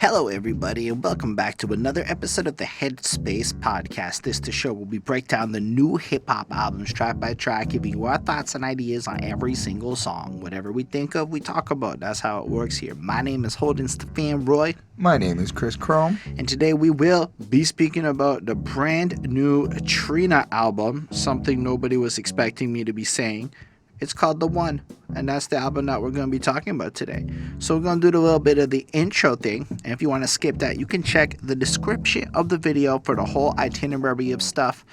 Hello, everybody, and welcome back to another episode of the Headspace Podcast. This the show where we break down the new hip-hop albums track by track, giving you our thoughts and ideas on every single song. Whatever we think of, we talk about. That's how it works here. My name is Holden Stephan Roy. My name is Chris Chrome. And today we will be speaking about the brand new Trina album, something nobody was expecting me to be saying. It's called The One, and that's the album that we're going to be talking about today. So we're going to do a little bit of the intro thing, and if you want to skip that, you can check the description of the video for the whole itinerary of stuff.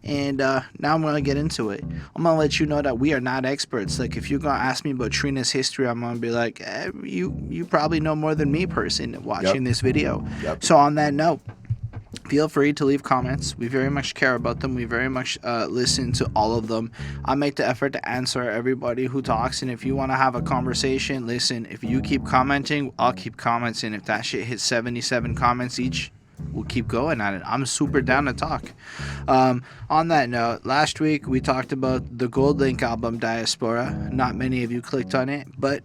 And now I'm going to get into it. I'm going to let you know that we are not experts. Like, if you're going to ask me about Trina's history, I'm going to be like, you probably know more than me, person, watching this video. So on that note, feel free to leave comments. We very much care about them. We very much listen to all of them. I make the effort to answer everybody who talks. And if you want to have a conversation, listen, if you keep commenting, I'll keep commenting. If that shit hits 77 comments each, we'll keep going at it. I'm super down to talk. On that note, last week we talked about the Gold Link album, Diaspora. Not many of you clicked on it, but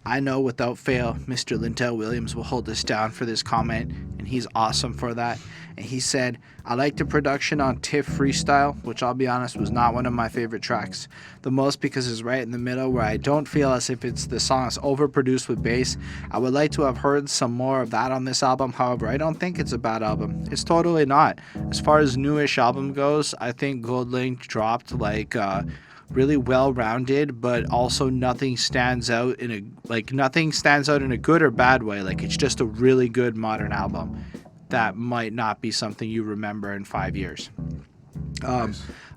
I know without fail, Mr. Lintel Williams will hold us down for this comment, and he's awesome for that. And he said, I like the production on Tiff Freestyle, which I'll be honest was not one of my favorite tracks. The most because it's right in the middle where I don't feel as if the song is overproduced with bass. I would like to have heard some more of that on this album. However, I don't think it's a bad album. It's totally not. As far as newish album goes, I think Gold Link dropped really well-rounded, but also nothing stands out in a good or bad way. Like, it's just a really good modern album that might not be something you remember in 5 years.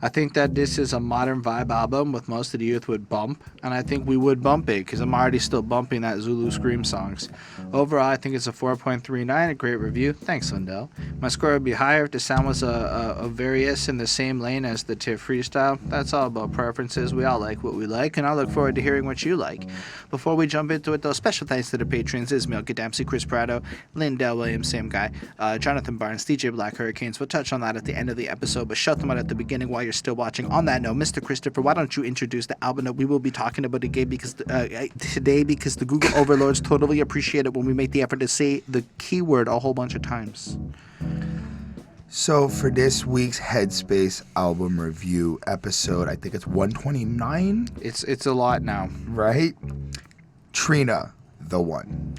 I think that this is a modern vibe album with most of the youth would bump, and I think we would bump it because I'm already still bumping that Zulu Scream songs. Overall, I think it's a 4.39, a great review. Thanks, Lindell. My score would be higher if the sound was a various in the same lane as the Tiff Freestyle. That's all about preferences. We all like what we like, and I look forward to hearing what you like. Before we jump into it, though, special thanks to the patrons: Ismail Gadamsi, Chris Prado, Lindell Williams, same guy, Jonathan Barnes, DJ Black Hurricanes. We'll touch on that at the end of the episode, but shut them out at the beginning while you're still watching. On that note, Mr. Christopher, why don't you introduce the album that we will be talking about today? Because the Google overlords totally appreciate it when we make the effort to say the keyword a whole bunch of times. So for this week's Headspace album review episode, I think it's 129. It's a lot now, right? Trina, The One.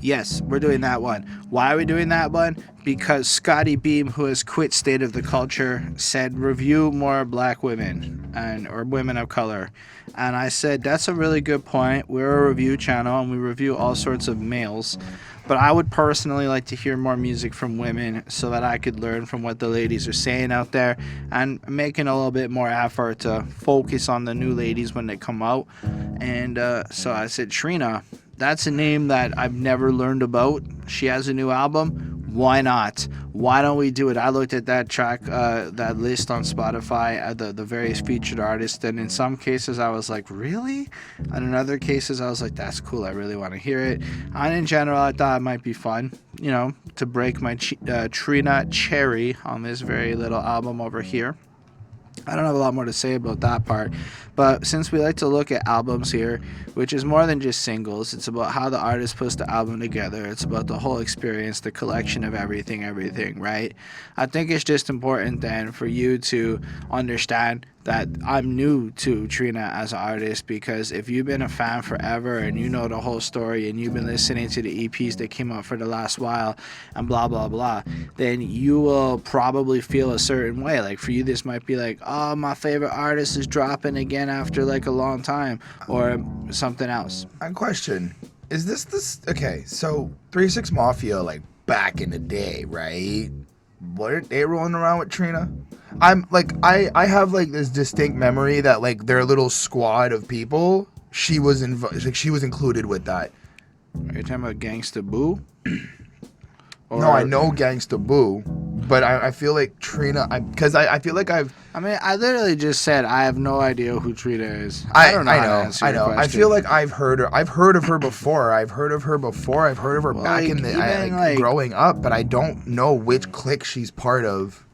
Yes, we're doing that one. Why are we doing that one? Because Scotty Beam, who has quit State of the Culture, said review more black women or women of color. And I said, that's a really good point. We're a review channel and we review all sorts of males. But I would personally like to hear more music from women so that I could learn from what the ladies are saying out there and making a little bit more effort to focus on the new ladies when they come out. And so I said, Trina, that's a name that I've never learned about. She has a new album. Why not? Why don't we do it? I looked at that track, that list on Spotify, the various featured artists, and in some cases I was like, really? And in other cases I was like, that's cool. I really want to hear it. And in general, I thought it might be fun, to break my Trina cherry on this very little album over here. I don't have a lot more to say about that part, but since we like to look at albums here, which is more than just singles, it's about how the artist puts the album together, it's about the whole experience, the collection of everything, right? I think it's just important then for you to understand that I'm new to Trina as an artist, because if you've been a fan forever and you know the whole story and you've been listening to the EPs that came out for the last while and blah blah blah, then you will probably feel a certain way. Like, for you this might be like, oh, my favorite artist is dropping again after like a long time, or something else. A question, is this okay, so 3 6 Mafia, like back in the day, right? What, they rolling around with Trina? I'm like, I have like this distinct memory that like their little squad of people, she was included with that. Are you talking about Gangsta Boo? No, I know Gangsta Boo, but I feel like Trina, because I feel like I literally just said I have no idea who Trina is. I don't know. I know. I feel like I've heard of her before. I've heard of her back in the growing up, but I don't know which clique she's part of.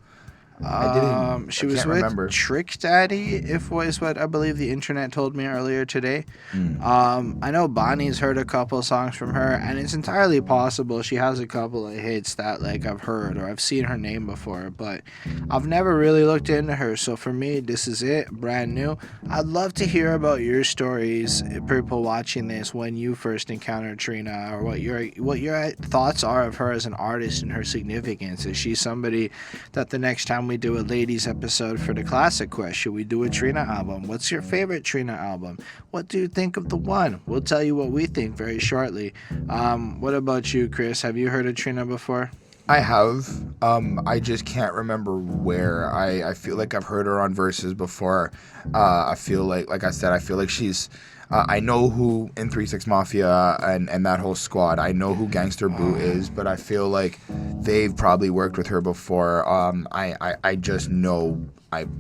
I didn't. She I was can't with remember. Trick Daddy, if was what I believe the internet told me earlier today. I know Bonnie's heard a couple songs from her, and it's entirely possible she has a couple of hits that like I've heard or I've seen her name before, but I've never really looked into her. So for me, this is it, brand new. I'd love to hear about your stories, people watching this, when you first encountered Trina, or what your thoughts are of her as an artist and her significance. Is she somebody that the next time we do a ladies episode for the classic quest, should we do a Trina album? What's your favorite Trina album? What do you think of the one? We'll tell you what we think very shortly. What about you, Chris? Have you heard of Trina before? I have. I just can't remember where. I feel like I've heard her on Verses before. I feel like I said, I feel like she's. I know who in 3-6 Mafia and that whole squad. I know who Gangster Boo is, but I feel like they've probably worked with her before. I just know I've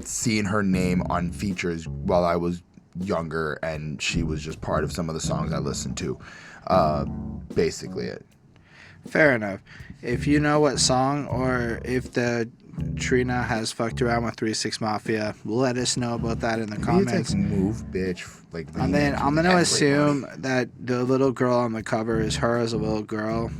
seen her name on features while I was younger, and she was just part of some of the songs I listened to. Basically it. Fair enough. If you know what song, or if the Trina has fucked around with 3-6 Mafia, let us know about that in the Maybe comments. it's like Move, bitch. Like, And then I'm going to assume that the little girl on the cover is her as a little girl,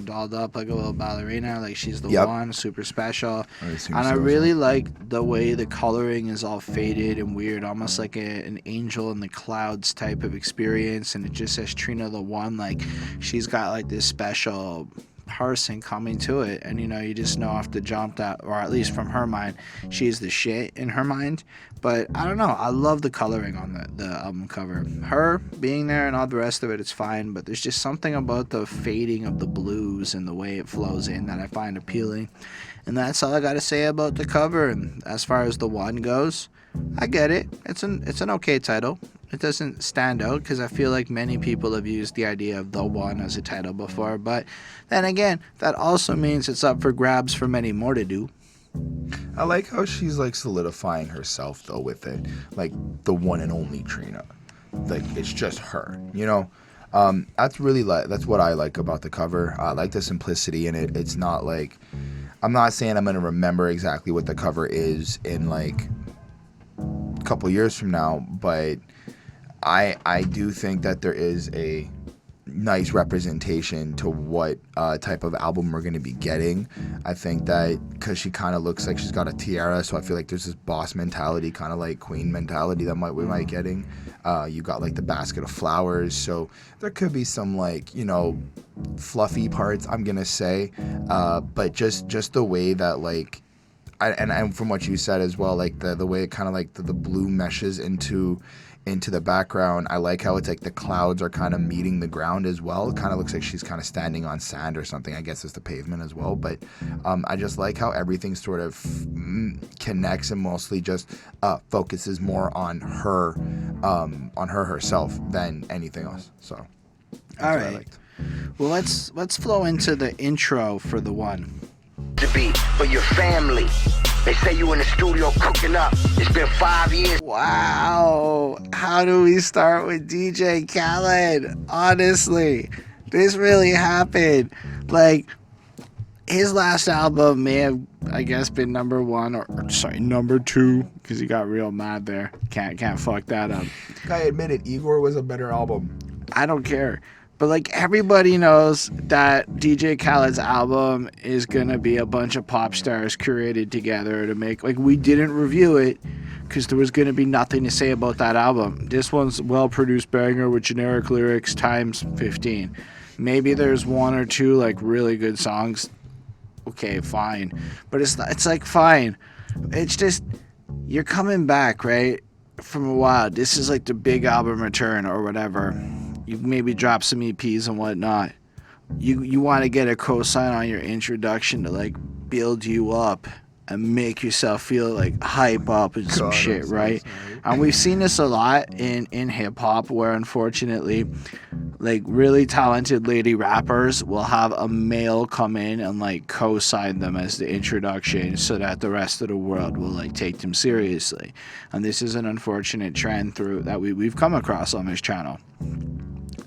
dolled up like a little ballerina, like she's the one, super special. I really like the way the coloring is all faded and weird, almost like an angel in the clouds type of experience. And it just says Trina the one, like she's got like this special person coming to it, and you just know off the jump that, or at least from her mind, she's the shit in her mind. But I don't know, I love the coloring on the album cover. Her being there and all the rest of it's fine, but there's just something about the fading of the blues and the way it flows in that I find appealing. And that's all I gotta say about the cover. And as far as the one goes, I get it. It's an okay title. It doesn't stand out because I feel like many people have used the idea of the one as a title before. But then again, that also means it's up for grabs for many more to do. I like how she's like solidifying herself though with it, like the one and only Trina. Like it's just her, That's really that's what I like about the cover. I like the simplicity in it. It's not like, I'm not saying I'm gonna remember exactly what the cover is in like a couple years from now, but I do think that there is a nice representation to what type of album we're going to be getting. I think that because she kind of looks like she's got a tiara, so I feel like there's this boss mentality, kind of like queen mentality that we might getting. You got like the basket of flowers, so there could be some like fluffy parts, I'm gonna say, but just the way that like and from what you said as well, like the way it kind of like the blue meshes into the background. I like how it's like the clouds are kind of meeting the ground as well. It kind of looks like she's kind of standing on sand or something. I guess it's the pavement as well. But I just like how everything sort of connects and mostly just focuses more on her herself than anything else. So that's all what I right. liked. Well, let's flow into the intro for the one. To be for your family. They say you in the studio cooking up. It's been 5 years. Wow. How do we start with DJ Khaled? Honestly, this really happened. Like, his last album may have, I guess, been number one or number two, because he got real mad there. Can't fuck that up. I admit it, Igor was a better album. I don't care. But like everybody knows that DJ Khaled's album is gonna be a bunch of pop stars curated together to make, like, we didn't review it because there was gonna be nothing to say about that album. This one's well-produced banger with generic lyrics times 15. Maybe there's one or two like really good songs. Okay, fine. But it's like fine. It's just, you're coming back, right? From a while. This is like the big album return or whatever. You maybe drop some EPs and whatnot. You want to get a cosign on your introduction to like build you up and make yourself feel like hype up and some shit, right? And we've seen this a lot in hip hop, where unfortunately, like really talented lady rappers will have a male come in and like co-sign them as the introduction so that the rest of the world will like take them seriously. And this is an unfortunate trend that we've come across on this channel.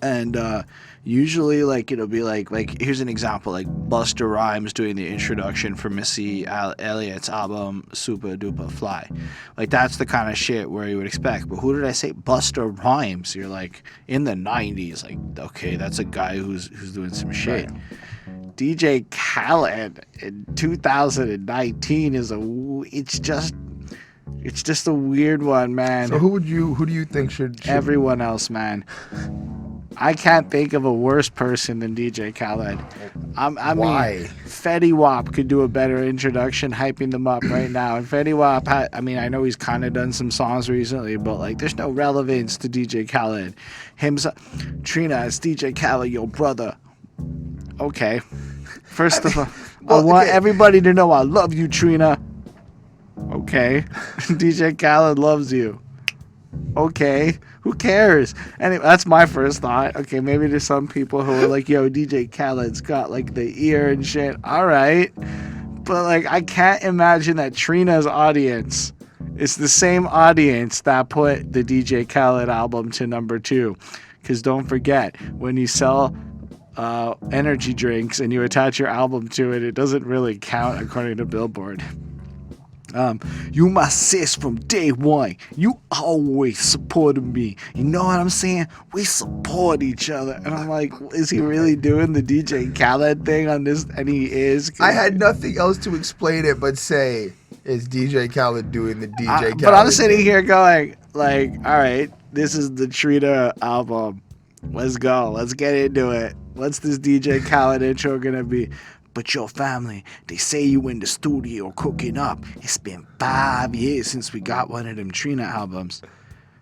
And usually, like, it'll be like here's an example, like Busta Rhymes doing the introduction for Missy Elliott's album Super Duper Fly. Like, that's the kind of shit where you would expect. But who did I say? Busta Rhymes. You're like, in the 90s, like, okay, that's a guy who's doing some shit. Right. DJ Khaled in 2019 it's just a weird one, man. So who do you think should Everyone else, man. I can't think of a worse person than DJ Khaled. I Why? mean, Fetty Wap could do a better introduction, hyping them up right now. And Fetty Wap, I know he's kind of done some songs recently, but like, there's no relevance to DJ Khaled. Trina, it's DJ Khaled, your brother. Okay. First of all, I want everybody to know I love you, Trina. Okay. DJ Khaled loves you. Okay. Who cares? Anyway, that's my first thought. Okay, maybe there's some people who are like, yo, DJ Khaled's got like the ear and shit. All right. But like, I can't imagine that Trina's audience is the same audience that put the DJ Khaled album to number 2. Because don't forget, when you sell energy drinks and you attach your album to it, it doesn't really count according to Billboard. You my sis from day one. You always supported me. You know what I'm saying? We support each other. And I'm like, is he really doing the DJ Khaled thing on this? And he is. I had nothing else to explain it but say, is DJ Khaled doing the DJ Khaled But I'm sitting thing? here going, like, all right, this is the Trina album. Let's go. Let's get into it. What's this DJ Khaled intro gonna be? But your family, they say you in the studio cooking up. It's been 5 years since we got one of them Trina albums.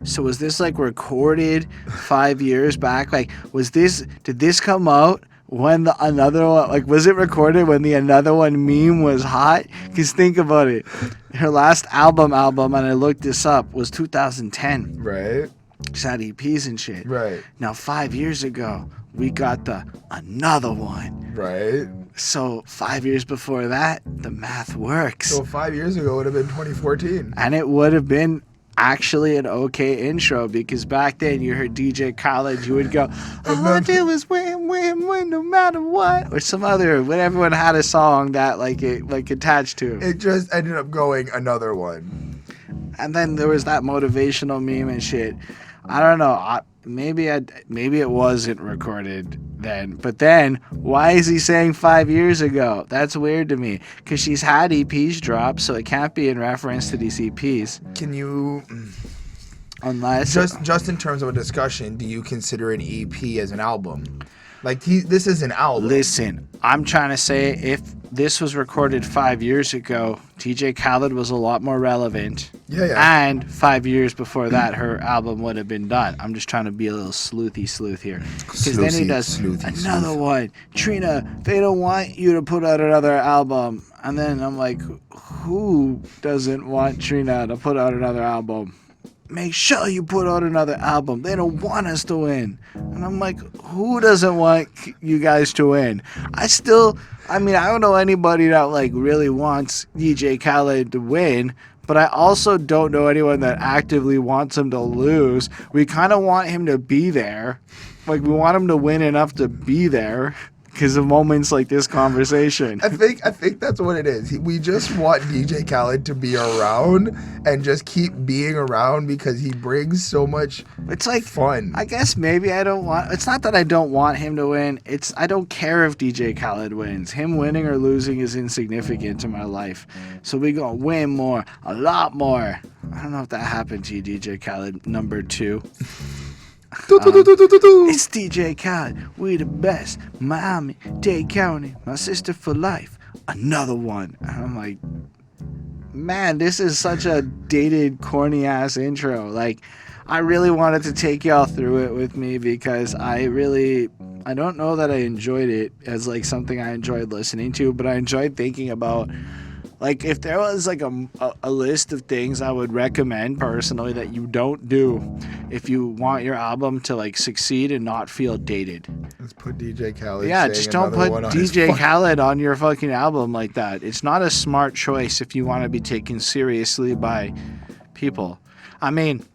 So was this like recorded 5 years back? Like, did this come out when the another one, like, was it recorded when the another one meme was hot? Because think about it. Her last album, and I looked this up, was 2010. Right. She had EPs and shit. Right. Now, 5 years ago, we got the another one. Right. So 5 years before that, the math works. So 5 years ago would have been 2014. And it would have been actually an okay intro, because back then you heard DJ Khaled, you would go, all I do is win, win, win, no matter what. Or some other, when everyone had a song that like attached to. It just ended up going another one. And then there was that motivational meme and shit. I don't know. Maybe it wasn't recorded then. But then, why is he saying 5 years ago? That's weird to me. Because she's had EPs drop, so it can't be in reference to these EPs. Can you... Unless... Just in terms of a discussion, do you consider an EP as an album? Like, this is an album. Listen, I'm trying to say, if this was recorded 5 years ago, DJ Khaled was a lot more relevant. Yeah. And 5 years before that, her album would have been done. I'm just trying to be a little sleuth here. Because then he does another one. Trina, they don't want you to put out another album. And then I'm like, who doesn't want Trina to put out another album? Make sure you put out another album. They don't want us to win. And I'm like, who doesn't want you guys to win? I don't know anybody that like really wants DJ Khaled to win, but I also don't know anyone that actively wants him to lose. We kind of want him to be there. Like, we want him to win enough to be there because of moments like this conversation. I think that's what it is. We just want DJ Khaled to be around and just keep being around because he brings so much fun. I guess maybe it's not that I don't want him to win. I don't care if DJ Khaled wins. Him winning or losing is insignificant to my life. So we gonna win more, a lot more. I don't know if that happened to you, DJ Khaled, number 2. It's DJ Khaled, we the best. Miami, Dade County, my sister for life. Another one. And I'm like, man, this is such a dated, corny ass intro. Like, I really wanted to take y'all through it with me because I don't know that I enjoyed it as like something I enjoyed listening to, but I enjoyed thinking about, like, if there was like a list of things I would recommend personally that you don't do if you want your album to like succeed and not feel dated. Let's put DJ Khaled. Yeah, just don't put DJ Khaled on your fucking album like that. It's not a smart choice if you want to be taken seriously by people. I mean,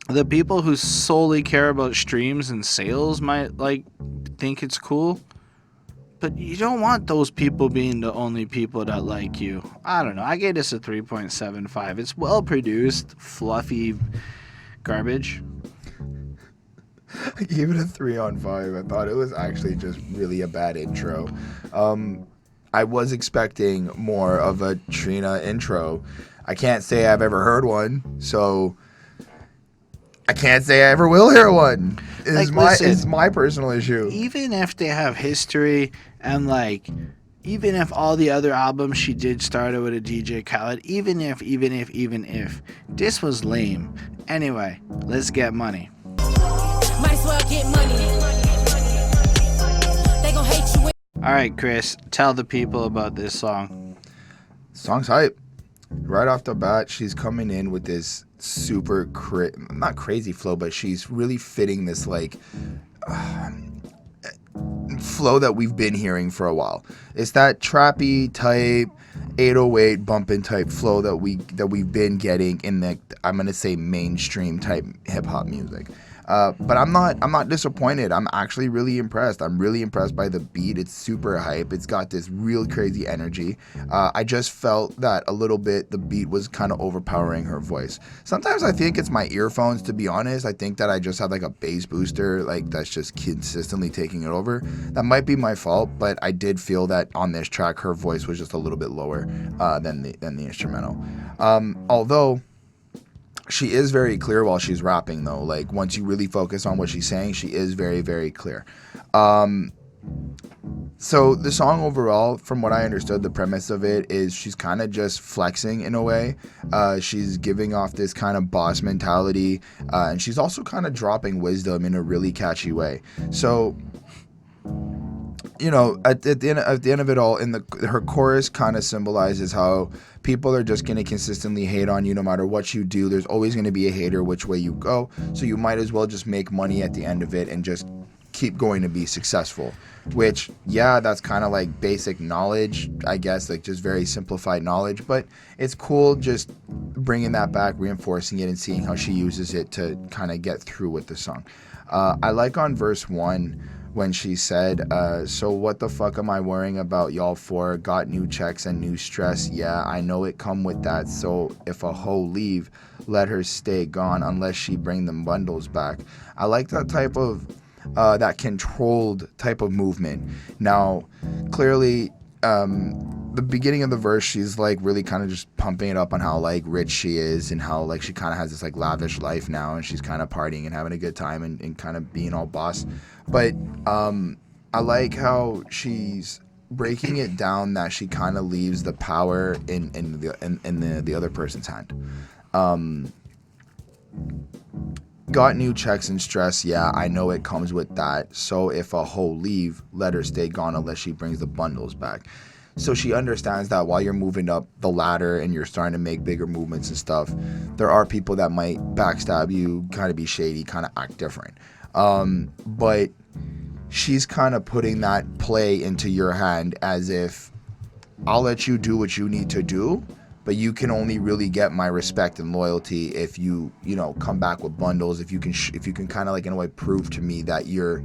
The people who solely care about streams and sales might like think it's cool, but you don't want those people being the only people that like you. I don't know. I gave this a 3.75. It's well produced, fluffy garbage. I gave it a 3 on 5. I thought it was actually just really a bad intro. I was expecting more of a Trina intro. I can't say I've ever heard one, so I can't say I ever will hear one. It's my personal issue. Even if they have history and like, even if all the other albums she did started with a DJ Khaled, even if this was lame. Anyway, let's get money. Might as well get money. They gon' hate you. All right, Chris, tell the people about this song. Song's hype. Right off the bat, she's coming in with this super not crazy flow, but she's really fitting this like flow that we've been hearing for a while. It's that trappy type 808 bumping type flow that we've been getting in the, I'm gonna say, mainstream type hip hop music. But I'm not disappointed. I'm actually really impressed. I'm really impressed by the beat. It's super hype. It's got this real crazy energy. I just felt that a little bit the beat was kind of overpowering her voice. Sometimes I think it's my earphones, to be honest. I think that I just have like a bass booster like that's just consistently taking it over. That might be my fault, but I did feel that on this track her voice was just a little bit lower than the instrumental. Although she is very clear while she's rapping, though. Like, once you really focus on what she's saying, she is very, very clear. So the song overall, from what I understood, the premise of it is she's kind of just flexing in a way. She's giving off this kind of boss mentality, and she's also kind of dropping wisdom in a really catchy way. So, you know, at the end of it all, her chorus kind of symbolizes how people are just going to consistently hate on you no matter what you do. There's always going to be a hater which way you go. So you might as well just make money at the end of it and just keep going to be successful. Which, yeah, that's kind of like basic knowledge, I guess, like just very simplified knowledge. But it's cool just bringing that back, reinforcing it, and seeing how she uses it to kind of get through with the song. I like on verse 1 when she said, so what the fuck am I worrying about y'all for? Got new checks and new stress. Yeah, I know it come with that. So if a hoe leave, let her stay gone unless she bring them bundles back. I like that type of, that controlled type of movement. Now, clearly, the beginning of the verse, she's like really kind of just pumping it up on how like rich she is and how like she kind of has this like lavish life now, and she's kind of partying and having a good time and kind of being all boss. But I like how she's breaking it down that she kind of leaves the power in the other person's hand. Got new checks and stress. Yeah, I know it comes with that. So if a hoe leave, let her stay gone unless she brings the bundles back. So she understands that while you're moving up the ladder and you're starting to make bigger movements and stuff, there are people that might backstab you, kind of be shady, kind of act different. But she's kind of putting that play into your hand as if I'll let you do what you need to do, but you can only really get my respect and loyalty if you come back with bundles, if you can kind of like in a way prove to me that you're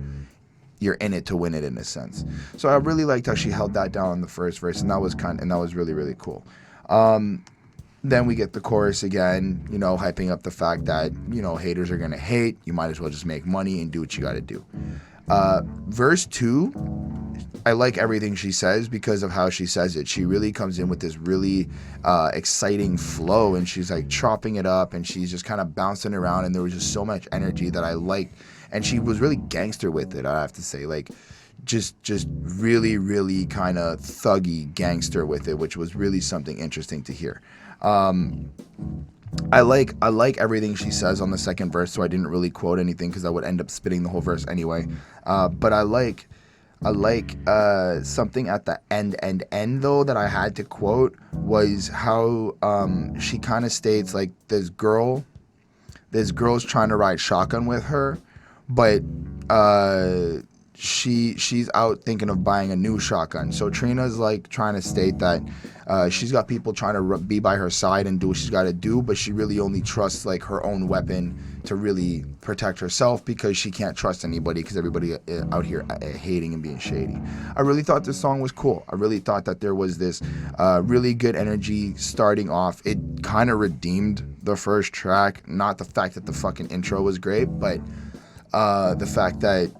in it to win it in a sense. So I really liked how she held that down in the first verse, and that was really, really cool. Then we get the chorus again, hyping up the fact that, haters are going to hate. You might as well just make money and do what you got to do. Verse 2, I like everything she says because of how she says it. She really comes in with this really exciting flow, and she's like chopping it up, and she's just kind of bouncing around, and there was just so much energy that I liked. And she was really gangster with it, I have to say. Like, just really, really kind of thuggy gangster with it, which was really something interesting to hear. I like everything she says on the second verse, so I didn't really quote anything because I would end up spitting the whole verse anyway. But I like something at the end though that I had to quote was how she kind of states like this girl's trying to ride shotgun with her, but she's out thinking of buying a new shotgun. So Trina's like trying to state that she's got people trying to be by her side and do what she's got to do, but she really only trusts like her own weapon to really protect herself because she can't trust anybody because everybody out here hating and being shady. I really thought this song was cool. I really thought that there was this really good energy starting off. It kind of redeemed the first track. Not the fact that the fucking intro was great, but the fact that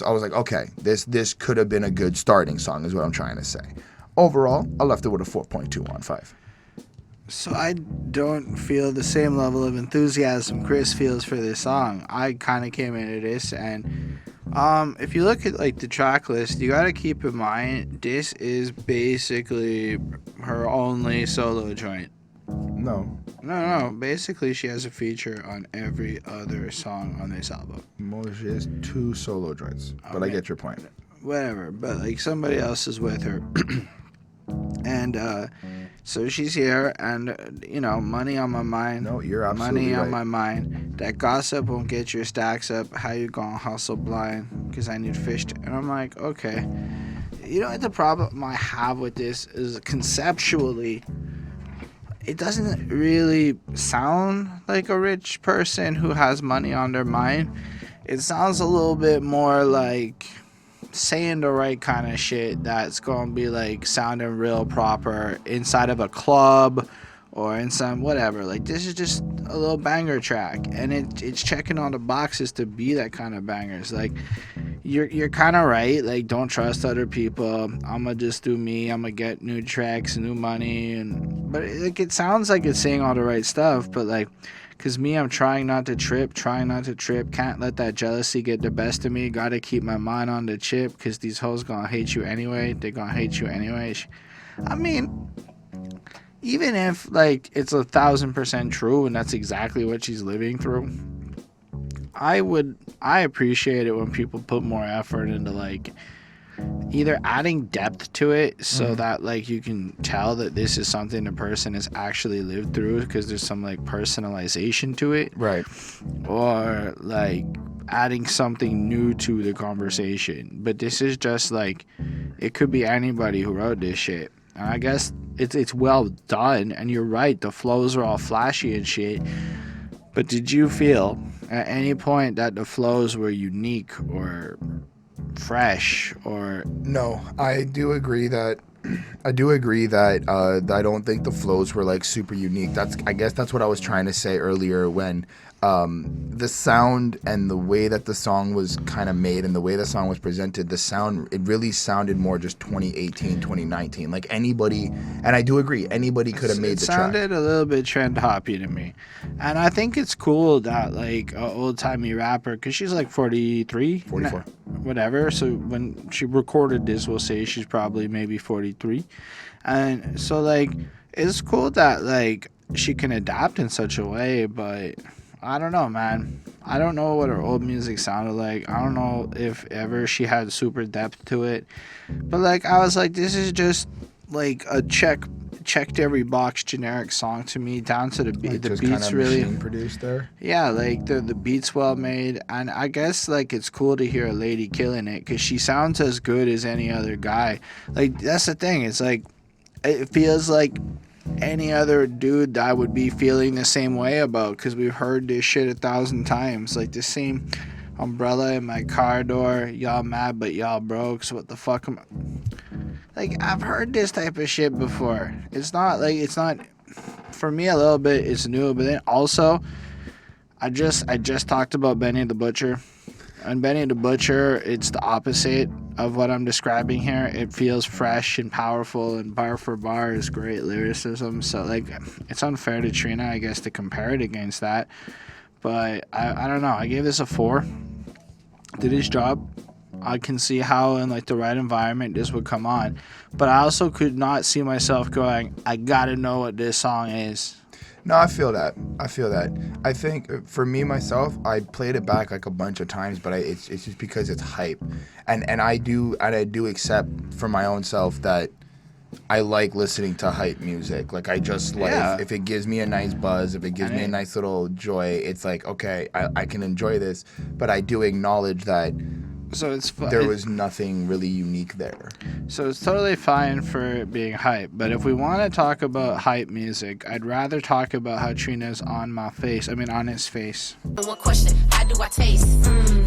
I was like, okay, this could have been a good starting song is what I'm trying to say. Overall, I left it with a 4.2 on 5. So I don't feel the same level of enthusiasm Chris feels for this song. I kind of came into this, and if you look at like the track list, you got to keep in mind this is basically her only solo joint. No. Basically, she has a feature on every other song on this album. She has 2 solo joints, but I get your point. Whatever, but like somebody else is with her. And so she's here, and money on my mind. No, you're absolutely money right. on my mind. That gossip won't get your stacks up. How you gonna hustle blind? Because I need fish. And I'm like, okay. You know what the problem I have with this is conceptually, it doesn't really sound like a rich person who has money on their mind. It sounds a little bit more like saying the right kind of shit that's gonna be like sounding real proper inside of a club or in some whatever. Like, this is just a little banger track, and it's checking all the boxes to be that kind of bangers. Like, you're kind of right. Like, don't trust other people. I'ma just do me. I'ma get new tracks, new money, but it sounds like it's saying all the right stuff. But like, cause me, I'm trying not to trip. Can't let that jealousy get the best of me. Gotta keep my mind on the chip, cause these hoes gonna hate you anyway. They gonna hate you anyway. I mean, even if like it's 1,000% true and that's exactly what she's living through, I appreciate it when people put more effort into like either adding depth to it so that like you can tell that this is something the person has actually lived through because there's some like personalization to it, Right. or like adding something new to the conversation. But this is just like, it could be anybody who wrote this shit. And I guess it's well done, and you're right, the flows are all flashy and shit. But did you feel at any point that the flows were unique or fresh or... No, I do agree that I don't think the flows were like super unique. I guess that's what I was trying to say earlier when the sound and the way that the song was kind of made and the way the song was presented, it really sounded more just 2018, 2019. Like anybody, and I do agree, anybody could have made the track. It sounded a little bit trend hoppy to me. And I think it's cool that like an old timey rapper, because she's like 43, 44. Whatever. So when she recorded this, we'll say she's probably maybe 43. And so like, it's cool that like she can adapt in such a way, but I don't know, man. I don't know what her old music sounded like. I don't know if ever she had super depth to it. But like, I was like, this is just like a checked every box generic song to me, down to the beat. Like the just beats kinda really machine produced there. Yeah, like the beats well made, and I guess like it's cool to hear a lady killing it because she sounds as good as any other guy. Like, that's the thing. It's like, it feels like any other dude that I would be feeling the same way about, because we've heard this shit 1,000 times. Like the same umbrella in my car door, y'all mad but y'all broke, so what the fuck am I... Like, I've heard this type of shit before. It's not for me, a little bit it's new, but then also I just talked about Benny the Butcher. And Benny the Butcher, it's the opposite of what I'm describing here. It feels fresh and powerful, and bar for bar is great lyricism. So, like, it's unfair to Trina, I guess, to compare it against that. But I don't know. I gave this a 4. Did his job. I can see how in, like, the right environment this would come on. But I also could not see myself going, I gotta know what this song is. No, I feel that. I think for me, myself, I played it back like a bunch of times, but it's just because it's hype. And I do accept for my own self that I like listening to hype music. Like, I just like, if it gives me a nice buzz, if it gives me a nice little joy, it's like, okay, I can enjoy this. But I do acknowledge that So it's there was nothing really unique there. So it's totally fine for it being hype, but if we want to talk about hype music, I'd rather talk about how Trina's on his face. One question, how do I taste?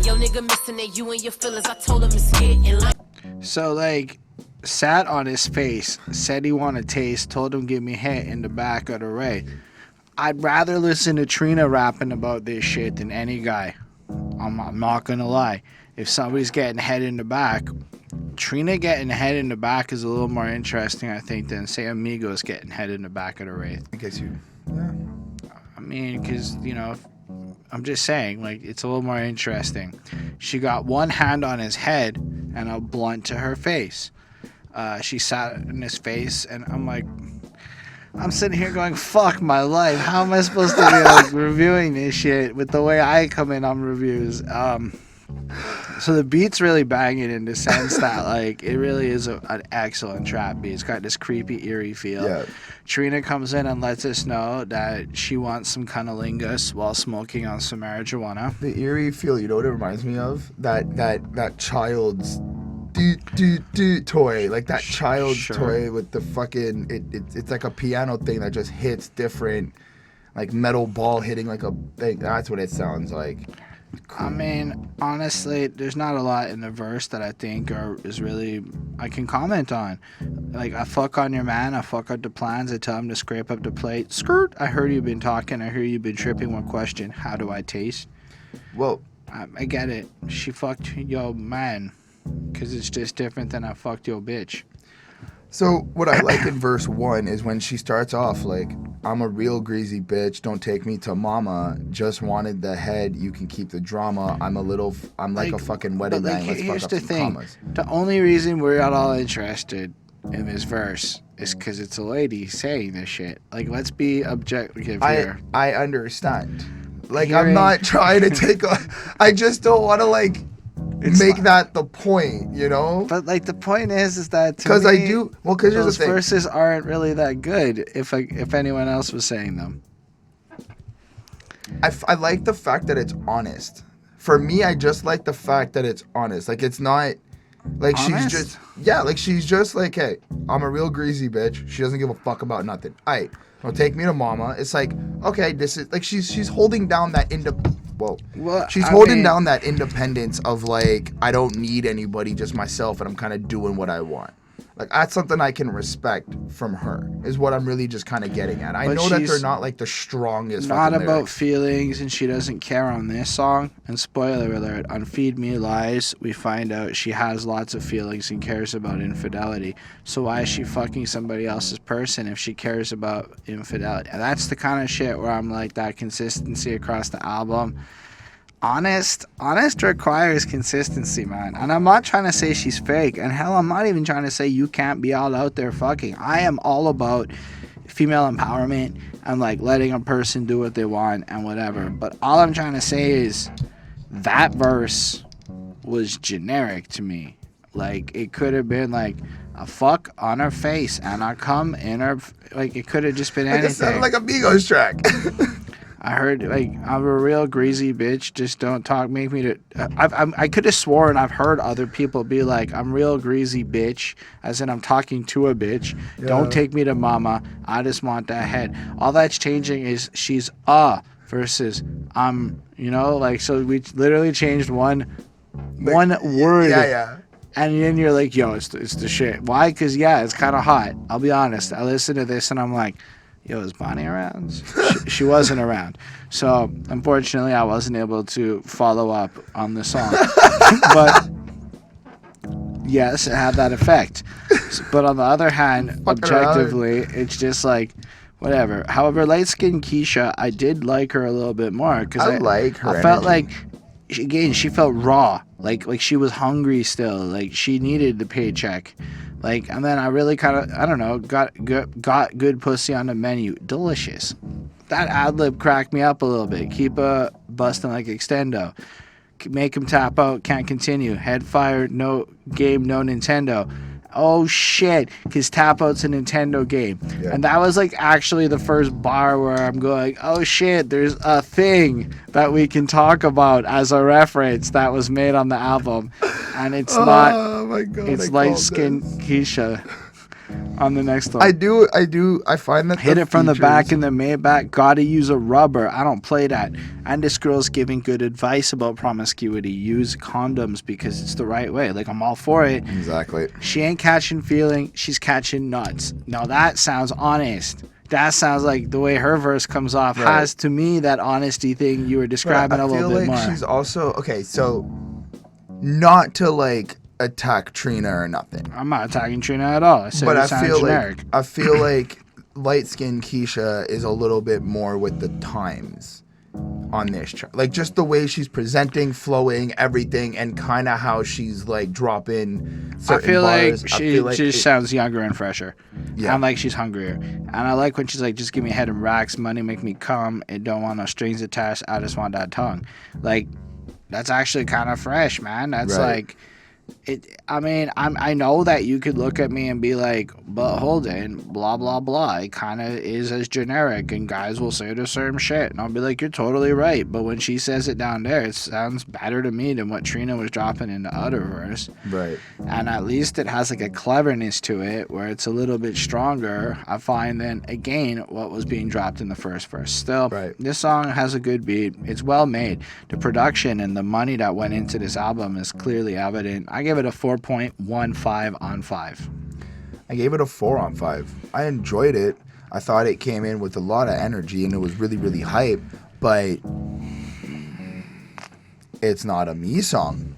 Yo nigga missing it, you and your feelings. I told him it's getting like. So like, sat on his face, said he wanted taste, told him give me hit in the back of the Ray. I'd rather listen to Trina rapping about this shit than any guy. I'm not gonna lie. If somebody's getting head in the back, Trina getting head in the back is a little more interesting, I think, than say Amigos getting head in the back of the Wraith. I guess yeah. I mean, because, I'm just saying, like, it's a little more interesting. She got one hand on his head and a blunt to her face. She sat in his face, and I'm like, I'm sitting here going, fuck my life. How am I supposed to be, like, reviewing this shit with the way I come in on reviews? So the beat's really banging in the sense that, like, it really is an excellent trap beat. It's got this creepy, eerie feel. Yeah. Trina comes in and lets us know that she wants some cunnilingus while smoking on some marijuana. The eerie feel, you know what it reminds me of? That child's toy. Like that child's toy with the fucking... It's like a piano thing that just hits different, like metal ball hitting like a thing. That's what it sounds like. I mean, honestly, there's not a lot in the verse that I think is really I can comment on. Like, I fuck on your man, I fuck up the plans, I tell him to scrape up the plate. Skirt, I heard you've been talking, I hear you've been tripping. One question, how do I taste? Well, I get it. She fucked your man, because it's just different than I fucked your bitch. So what I like in verse 1 is when she starts off like, I'm a real greasy bitch, don't take me to mama, just wanted the head, you can keep the drama, I'm like a fucking wedding bang, let's fuck up some commas. The only reason we're not all interested in this verse is because it's a lady saying this shit. Like, let's be objective here. I understand. Like, I'm not trying to take I just don't want to, like, make that the point, you know? But, like, the point is that to because me, I do. Well, because here's the those thing. verses aren't really that good if anyone else was saying them. I like the fact that it's honest. For me, I just like the fact that it's honest. Like, it's not like honest? she's just like, hey, I'm a real greasy bitch. She doesn't give a fuck about nothing. Aight, don't take me to mama. It's like, okay, this is like she's holding down that she's holding down that independence of like, I don't need anybody, just myself, and I'm kind of doing what I want. Like, that's something I can respect from her, is what I'm really just kind of getting at. I know that they're not like the strongest. Not about lyrics. Feelings, and she doesn't care on this song. And spoiler alert, on Feed Me Lies, we find out she has lots of feelings and cares about infidelity. So why is she fucking somebody else's person if she cares about infidelity? And that's the kind of shit where I'm like, that consistency across the album. Honest requires consistency, man. And I'm not trying to say she's fake. And hell, I'm not even trying to say you can't be all out there fucking. I am all about female empowerment and like letting a person do what they want and whatever. But all I'm trying to say is that verse was generic to me. Like, it could have been like a fuck on her face and I come in her, like, it could have just been anything. It sounded like a Migos track. I heard, like, I'm a real greasy bitch, just don't talk, make me to... I could have sworn I've heard other people be like, I'm real greasy bitch, as in I'm talking to a bitch, don't take me to mama, I just want that head. All that's changing is she's versus I'm, like, so we literally changed one word. Yeah. And then you're like, yo, it's the shit. Why? Because, it's kind of hot. I'll be honest. I listen to this and I'm like... Yo, is Bonnie around? She wasn't around. So, unfortunately, I wasn't able to follow up on the song. But, yes, it had that effect. But on the other hand, objectively, it's just like, whatever. However, LightSkinKeisha, I did like her a little bit more. Cause I like her I felt energy. like, again, she felt raw. Like she was hungry still. Like, she needed the paycheck. Like, and then I really kind of, I don't know, got good pussy on the menu. Delicious. That ad-lib cracked me up a little bit. Keep busting like extendo. Make him tap out, can't continue. Head fire, no game, no Nintendo. oh shit, because Tap Out's a Nintendo game. Yeah. And that was like actually the first bar where I'm going, oh shit, there's a thing that we can talk about as a reference that was made on the album. And it's not, Oh my god. it's I called LightSkinKeisha on the next one. I find that Hit the it from the back features- in the Maybach. Gotta use a rubber. I don't play that. And this girl's giving good advice about promiscuity. Use condoms because it's the right way. Like, I'm all for it. Exactly. She ain't catching feeling. She's catching nuts. Now, that sounds honest. That sounds like the way her verse comes off Right. has, to me, that honesty thing you were describing I a little feel bit like more. she's also okay. So, not to like attack Trina or nothing, I'm not attacking Trina at all. I said but it I sounded feel generic. like LightSkinKeisha is a little bit more with the times on this track. Like just the way she's presenting, flowing, everything, and kind of how she's like dropping I certain feel bars. like she just sounds younger and fresher. Yeah. And like she's hungrier. And I like when she's like, just give me head and racks, money make me come. It don't want no strings attached. I just want that tongue. Like, that's actually kind of fresh, man. That's Right. like, it. I mean, I know that you could look at me and be like, but Holden, blah blah blah. It kind of is as generic, and guys will say the same shit, and I'll be like, you're totally right. But when she says it down there, it sounds better to me than what Trina was dropping in the other verse. Right. And at least it has like a cleverness to it where it's a little bit stronger, I find, than again what was being dropped in the first verse. Still, Right. This song has a good beat. It's well made. The production and the money that went into this album is clearly evident. I give it a 4.15 on 5. I gave it a 4 on 5. I enjoyed it. I thought it came in with a lot of energy and it was really, really hype, but it's not a me song.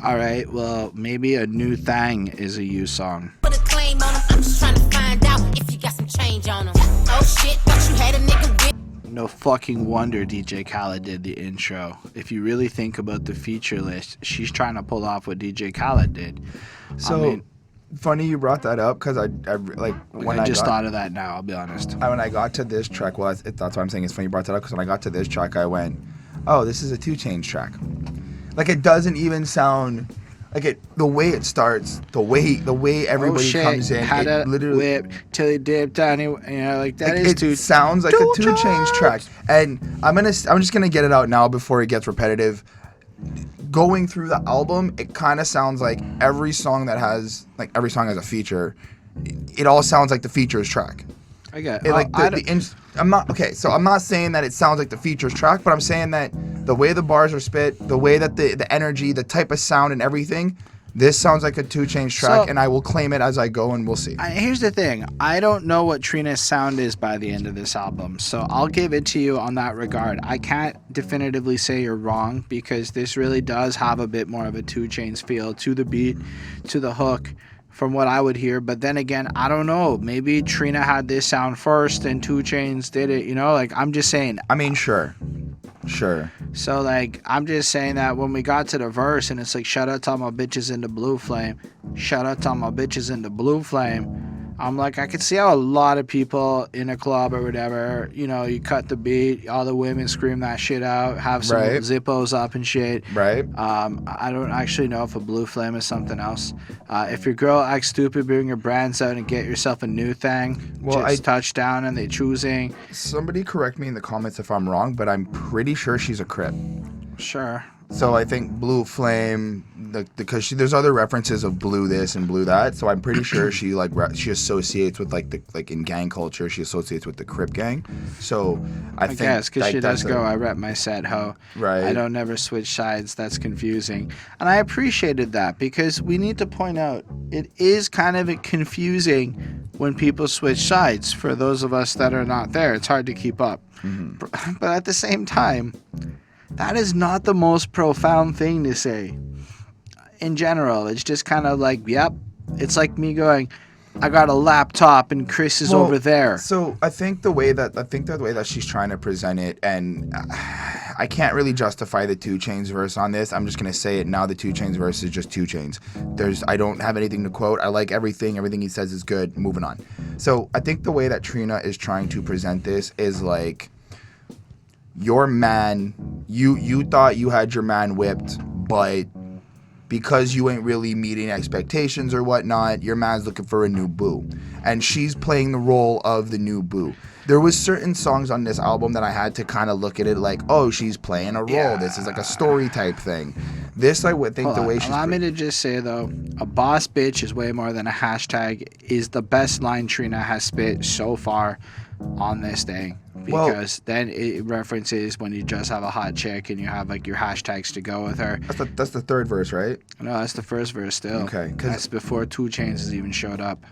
All right, well, maybe a new Thang is a you song. Put a claim on him. I'm just trying to find out if you got some change on him. Oh shit, thought you had a nigga with. No fucking wonder DJ Khaled did the intro. If you really think about the feature list, she's trying to pull off what DJ Khaled did. So funny you brought that up because I like when I I just got, thought of that now, I'll be honest. when I got to this track, well, that's why I'm saying it's funny you brought that up because when I got to this track, I went, oh, this is a 2 Chainz track. Like it doesn't even sound like it. The way it starts, the way everybody comes in, had it a literally. whip till he dipped down. Like that Like, is it too. sounds like Two a 2 Chainz track, and I'm just gonna get it out now before it gets repetitive. Going through the album, it kind of sounds like every song has a feature. It all sounds like the features track. I get. It, like I'm not saying that it sounds like the features track, but I'm saying that the way the bars are spit, the way that the energy, the type of sound and everything, this sounds like a 2 Chainz track, and I will claim it as I go, and we'll see. Here's the thing. I don't know what Trina's sound is by the end of this album, so I'll give it to you on that regard. I can't definitively say you're wrong because this really does have a bit more of a 2 Chainz feel to the beat, to the hook, from what I would hear. But then again, I don't know. Maybe Trina had this sound first and 2 Chainz did it, like I'm just saying. I mean, sure. So, like, I'm just saying that when we got to the verse and it's like, shout out to all my bitches in the blue flame, shout out to all my bitches in the blue flame, I'm like, I could see how a lot of people in a club or whatever, you cut the beat, all the women scream that shit out, have some Right. Zippos up and shit. Right. I don't actually know if a blue flame is something else. If your girl acts stupid, bring your brands out and get yourself a new thing. Well, just touchdown and they choosing. Somebody correct me in the comments if I'm wrong, but I'm pretty sure she's a Crip. Sure. So I think Blue Flame, because there's other references of blue this and blue that. So I'm pretty sure she she associates with like in gang culture, she associates with the Crip gang. So I think guess because she does that's go, I rep my set, ho. Right. I don't never switch sides. That's confusing, and I appreciated that because we need to point out it is kind of confusing when people switch sides. For those of us that are not there, it's hard to keep up. Mm-hmm. But at the same time, that is not the most profound thing to say. In general, it's just kind of like, yep. It's like me going, I got a laptop and Chris is over there. So I think the way that she's trying to present it, and I can't really justify the 2 Chainz verse on this. I'm just gonna say it now. The 2 Chainz verse is just 2 Chainz. I don't have anything to quote. I like everything. Everything he says is good. Moving on. So I think the way that Trina is trying to present this is like, your man, you thought you had your man whipped, but because you ain't really meeting expectations or whatnot, your man's looking for a new boo. And she's playing the role of the new boo. There was certain songs on this album that I had to kind of look at it like, oh, she's playing a role. Yeah. This is like a story type thing. This, I would think, Hold the on. way she's... Allow me to just say, though, a boss bitch is way more than a hashtag is the best line Trina has spit so far on this thing. Because then it references when you just have a hot chick and you have like your hashtags to go with her. That's the third verse, right? No, that's the first verse still. Okay. That's before 2 Chainz has even showed up.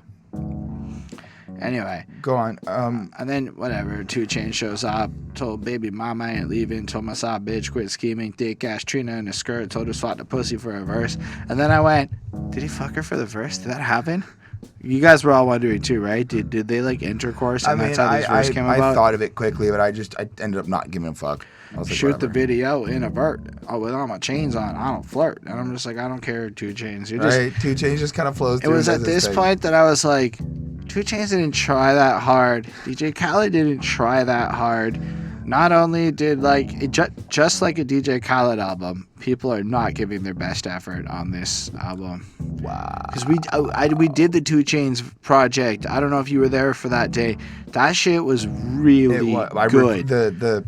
Anyway. Go on. And then whatever, 2 Chainz shows up, told baby mama I ain't leaving, told my side bitch quit scheming, thick ass Trina in a skirt, told her swat the pussy for a verse. And then I went, did he fuck her for the verse? Did that happen? You guys were all wondering too, right? Did they like intercourse and that's how this verse came about? I thought of it quickly, but I ended up not giving a fuck. I was like, Shoot whatever. the video in a vert. Oh, with all my chains on, I don't flirt. And I'm just like, I don't care, 2 Chainz. You're just, Right? 2 Chainz just kind of flows it through. was and at does his this thing. point that I was like, 2 Chainz didn't try that hard. DJ Khaled didn't try that hard. Not only did just like a DJ Khaled album, people are not giving their best effort on this album. Wow. Because we did the 2 Chainz project. I don't know if you were there for that day. That shit was really good.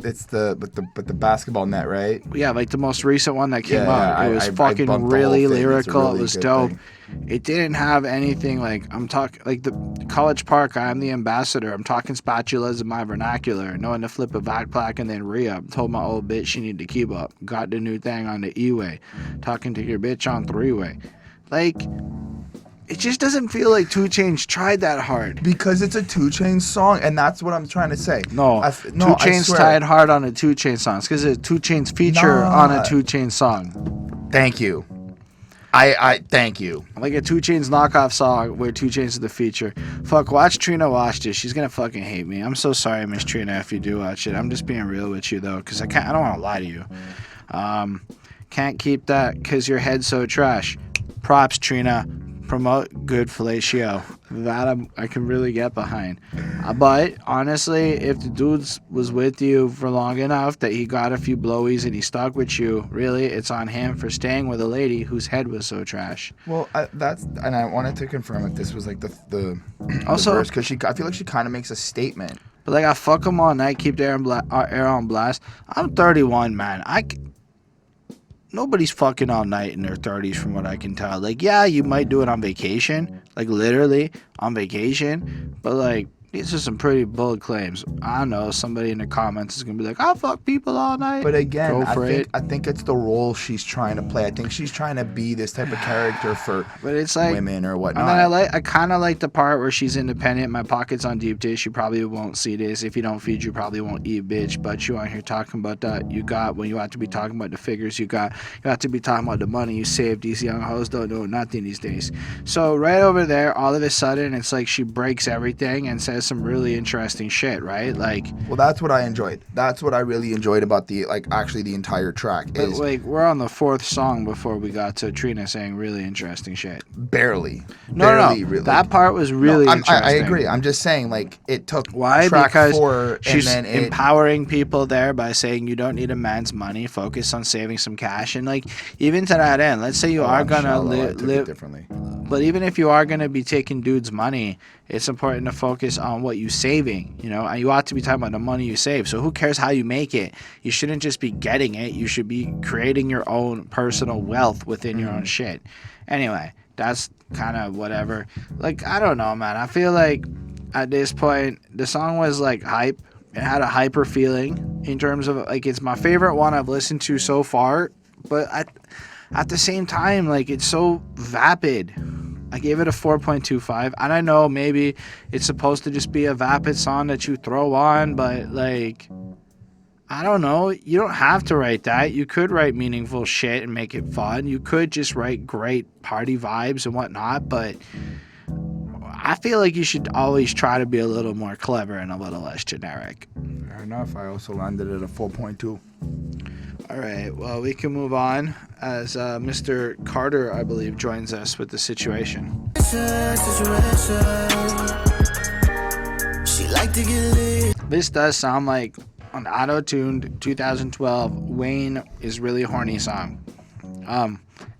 It's the basketball net, right? Yeah, like the most recent one that came Yeah, out. It was I fucking bumped the whole really thing. It's a lyrical. really It was good dope. thing. It didn't have anything like I'm talking like the College Park. I'm the ambassador. I'm talking spatulas in my vernacular. Knowing to flip a vac plaque and then re-up. Told my old bitch she need to keep up. Got the new thing on the E-way. Talking to your bitch on 3-way. Like, it just doesn't feel like 2 Chainz tried that hard. Because it's a 2 Chainz song, and that's what I'm trying to say. No, 2 Chainz tried hard on a 2 Chainz song. Because it's a 2 Chainz feature on a 2 Chainz song. Thank you. I thank you. Like a 2 Chainz knockoff song where 2 Chainz is the feature. Fuck, watch Trina watch this. She's gonna fucking hate me. I'm so sorry, Miss Trina, if you do watch it. I'm just being real with you though, because I don't want to lie to you. Can't keep that because your head's so trash. Props, Trina. Promote good fellatio. That I can really get behind. But honestly, if the dude was with you for long enough that he got a few blowies and he stuck with you, really, it's on him for staying with a lady whose head was so trash. Well, and I wanted to confirm if this was like the Also, verse, because I feel like she kind of makes a statement. But like, I fuck them all night, keep the air on blast. I'm 31, man. Nobody's fucking all night in their 30s from what I can tell. Like, yeah, you might do it on vacation. Like, literally on vacation. But, like, these are some pretty bold claims. I know somebody in the comments is going to be like, I'll fuck people all night. But again, I think it's the role she's trying to play. I think she's trying to be this type of character for but it's like, women or whatnot. And then I kind of like the part where she's independent. My pocket's on deep dish. You probably won't see this. If you don't feed, you probably won't eat, bitch. But you on here talking about that you got when you ought to be talking about the figures you got. You ought to be talking about the money you saved. These young hoes don't know nothing these days. So right over there, all of a sudden, it's like she breaks everything and says some really interesting shit, right? Like, well, that's what I enjoyed. That's what I really enjoyed about the entire track. But like, we're on the 4th song before we got to Trina saying really interesting shit. Barely. No. Really. That part was really interesting. I agree. I'm just saying, like, it took Why? track Because 4 she's and then empowering people there by saying you don't need a man's money. Focus on saving some cash. And like, even to that end, let's say you are gonna live differently. But even if you are gonna be taking dudes' money, it's important to focus on what you're saving, you know, and you ought to be talking about the money you save. So who cares how you make it? You shouldn't just be getting it. You should be creating your own personal wealth within your own shit. Anyway, that's kind of whatever. Like, I don't know, man. I feel like at this point, the song was like hype. It had a hyper feeling in terms of like, it's my favorite one I've listened to so far. But at the same time, like, it's so vapid. I gave it a 4.25, and I know maybe it's supposed to just be a vapid song that you throw on, but like, I don't know. You don't have to write that. You could write meaningful shit and make it fun. You could just write great party vibes and whatnot, but I feel like you should always try to be a little more clever and a little less generic. Fair enough. I also landed at a 4.2. All right, well, we can move on as Mr. Carter, I believe, joins us with the situation. This does sound like an auto-tuned 2012 Wayne is really horny song.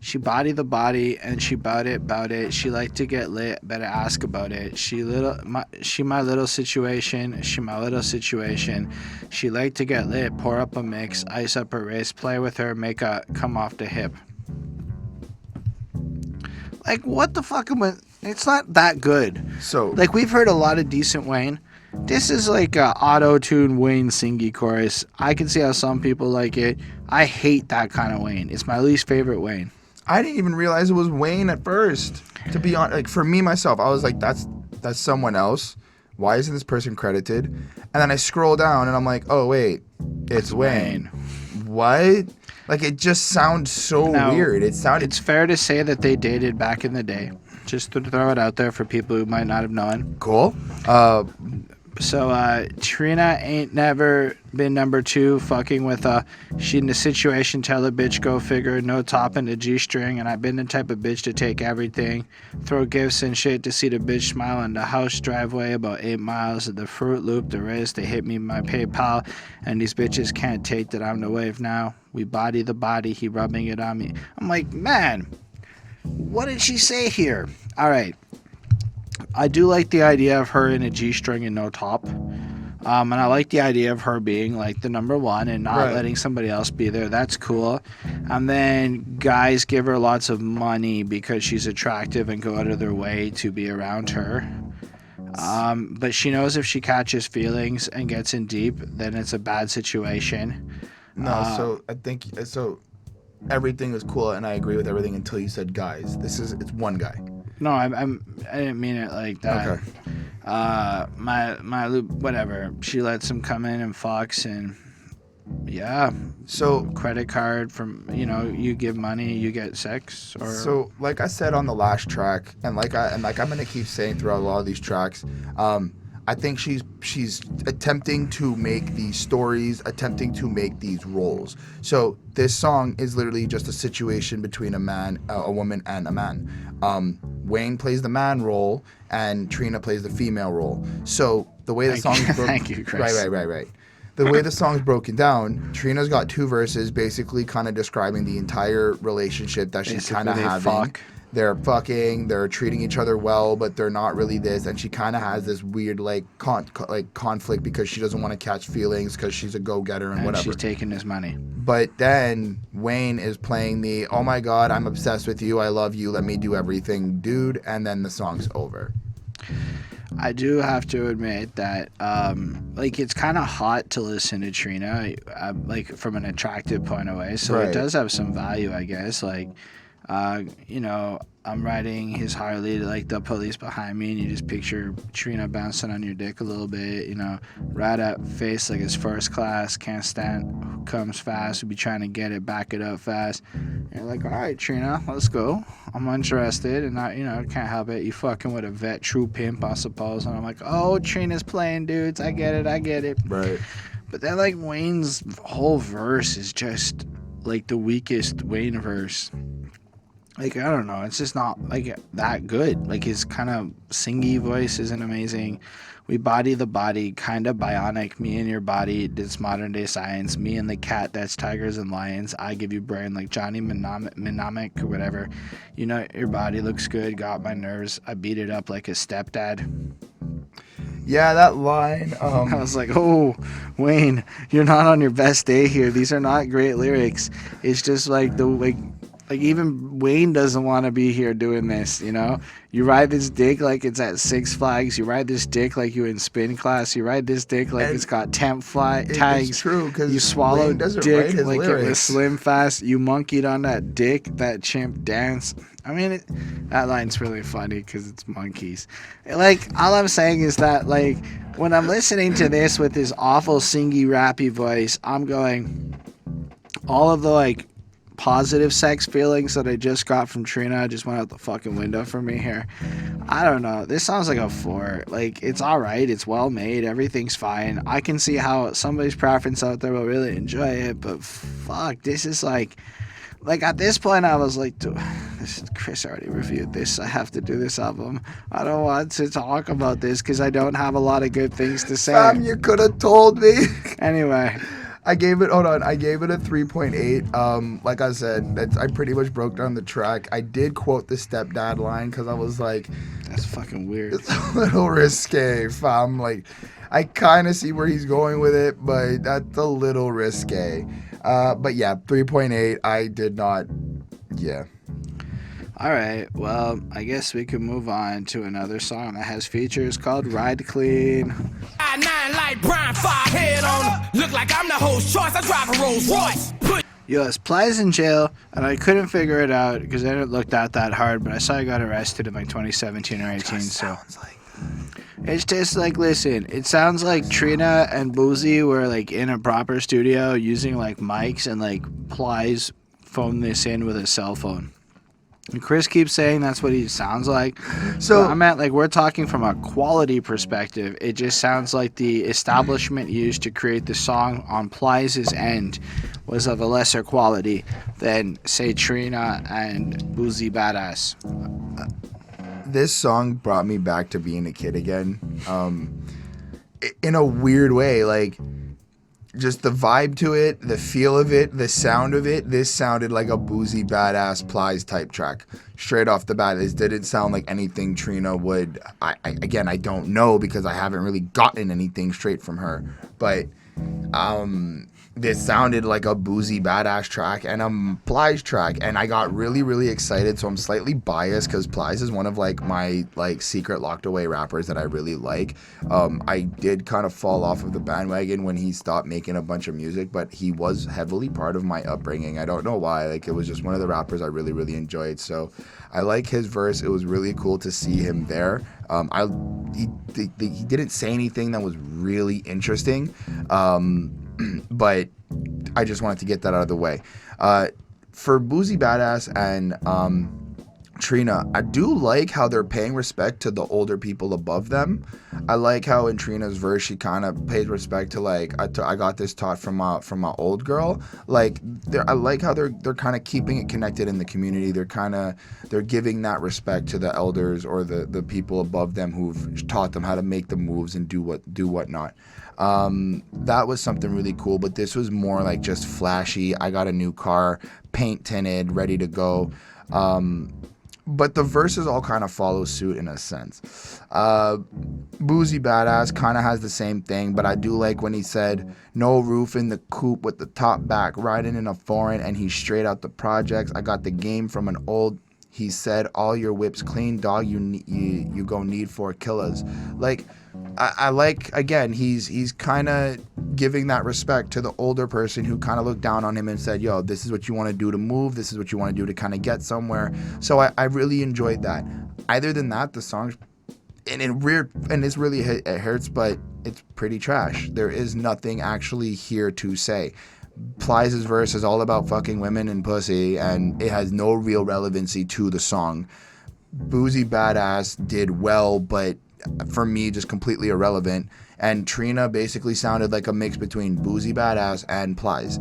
She body the body and she bout it. She like to get lit, better ask about it. She my little situation. She like to get lit, pour up a mix, ice up her wrist, play with her, make her come off the hip. Like, what the fuck am I? It's not that good. So, like, we've heard a lot of decent Wayne. This is like a auto-tune Wayne singy chorus. I can see how some people like it. I hate that kind of Wayne. It's my least favorite Wayne. I didn't even realize it was Wayne at first. To be honest, like for me myself, I was like, that's someone else. Why isn't this person credited? And then I scroll down and I'm like, oh wait, it's Wayne. What? Like it just sounds so weird. It's fair to say that they dated back in the day. Just to throw it out there for people who might not have known. Cool. So Trina ain't never been number 2 fucking with she in the situation, tell a bitch go figure, no top in the G-string, and I've been the type of bitch to take everything, throw gifts and shit to see the bitch smile on the house driveway about 8 miles of the Fruit Loop, the rest they hit me my PayPal, and these bitches can't take that I'm the wave now, we body the body, he rubbing it on me. I'm like, man, what did she say here? All right. I do like the idea of her in a G-string and no top. And I like the idea of her being like the number 1 and not letting somebody else be there. That's cool. And then guys give her lots of money because she's attractive and go out of their way to be around her. But she knows if she catches feelings and gets in deep, then it's a bad situation. No, so I think everything is cool and I agree with everything until you said guys. It's one guy. No, I didn't mean it like that. Okay. My whatever. She lets him come in and fucks and yeah. So credit card from you give money, you get sex. Or so like I said on the last track, and like I'm gonna keep saying throughout a lot of these tracks, I think she's attempting to make these stories, attempting to make these roles. So this song is literally just a situation between a woman and a man. Wayne plays the man role and Trina plays the female role. So the way the song is broken, thank you, Chris. Right. The way the song's broken down, Trina's got 2 verses basically kind of describing the entire relationship that she's kind of having. They're fucking, they're treating each other well, but they're not really this. And she kind of has this weird conflict because she doesn't want to catch feelings because she's a go-getter and whatever. She's taking his money. But then Wayne is playing the, oh my God, I'm obsessed with you, I love you, let me do everything, dude. And then the song's over. I do have to admit that, it's kind of hot to listen to Trina, from an attractive point of view. So It does have some value, I guess. I'm riding his Harley, the police behind me, and you just picture Trina bouncing on your dick a little bit, right up face like it's first class, can't stand who comes fast, we be trying to get it, back it up fast. And you're like, all right, Trina, let's go. I'm interested, and I can't help it. You fucking with a vet, true pimp, I suppose. And I'm like, oh, Trina's playing dudes, I get it. Right. But then, Wayne's whole verse is just, the weakest Wayne verse. I don't know. It's just not, that good. His kind of singy voice isn't amazing. We body the body, kind of bionic. Me and your body, it's modern day science. Me and the cat, that's tigers and lions. I give you brain like Johnny Mnemonic or whatever. Your body looks good, got my nerves. I beat it up like a stepdad. Yeah, that line. I was like, oh, Wayne, you're not on your best day here. These are not great lyrics. It's just even Wayne doesn't want to be here doing this, You ride this dick like it's at Six Flags. You ride this dick like you in spin class. You ride this dick like it's got temp tags. It's true, because you swallow dick like lyrics. It was Slim Fast. You monkeyed on that dick, that chimp dance. I mean, that line's really funny because it's monkeys. All I'm saying is that, when I'm listening to this with this awful singy, rappy voice, I'm going, all of the, positive sex feelings that I just got from Trina just went out the fucking window for me here. I don't know. This sounds like a 4. It's alright. It's well made. Everything's fine. I can see how somebody's preference out there will really enjoy it, but fuck, this is at this point I was like, Chris already reviewed this. I have to do this album. I don't want to talk about this because I don't have a lot of good things to say. You could have told me. Anyway. I gave it. Hold on. I gave it a 3.8. Like I said, I pretty much broke down the track. I did quote the stepdad line because I was like, That's fucking weird. it's a little risque, fam. Like, I kind of see where he's going with it, but that's a little risque. But yeah, 3.8. I did not. Yeah. All right, well, I guess we can move on to another song that has features called Ride Clean. I-9 like Brian, 5 head on him. Look like I'm the host choice. I drive a Rolls Royce. Yo, it's Plies in jail, and I couldn't figure it out because I didn't look that hard, but I saw he got arrested in like 2017 or 18, so. It's just like, listen, it sounds like Trina and Boosie were like in a proper studio using like mics and like Plies phoned this in with a cell phone. And Chris keeps saying that's what he sounds like. So I meant like we're talking from a quality perspective. It just sounds like the establishment used to create the song on Plies' end was of a lesser quality than, say, Trina and Boosie Badazz. this song brought me back to being a kid again. In a weird way, like just the vibe to it, the feel of it, the sound of it. This sounded like a Boosie Badass Plies type track straight off the bat. This didn't sound like anything Trina would. Again, I don't know because I haven't really gotten anything straight from her, but this sounded like a Boosie Badass track and a Plies track, and I got really, really excited. So I'm slightly biased because Plies is one of like my like secret locked away rappers that I really like. I did kind of fall off of the bandwagon when he stopped making a bunch of music, but he was heavily part of my upbringing. I don't know why. Like, it was just one of the rappers I really, really enjoyed. So I like his verse. It was really cool to see him there. He didn't say anything that was really interesting. But I just wanted to get that out of the way. For Boosie Badass and Trina, I do like how they're paying respect to the older people above them. I like how in Trina's verse she kind of pays respect to like I got this taught from my old girl. Like I like how they're kind of keeping it connected in the community. They're giving that respect to the elders or the people above them who've taught them how to make the moves and do whatnot. That was something really cool, but this was more like just flashy. I got a new car, paint tinted, ready to go. But the verses all kind of follow suit in a sense. Boosie Badass kind of has the same thing, but I do like when he said, no roof in the coupe with the top back, riding in a foreign, and he's straight out the projects. I got the game from an old... He said, all your whips clean, dog, you gon' need 4 killers. Like, I like, again, he's kind of giving that respect to the older person who kind of looked down on him and said, yo, this is what you want to do to move. This is what you want to do to kind of get somewhere. So I really enjoyed that. Other than that, the song's, and this really it hurts, but it's pretty trash. There is nothing actually here to say. Plies' verse is all about fucking women and pussy, and it has no real relevancy to the song. Boosie Badass did well, but for me, just completely irrelevant. And Trina basically sounded like a mix between Boosie Badass and Plies.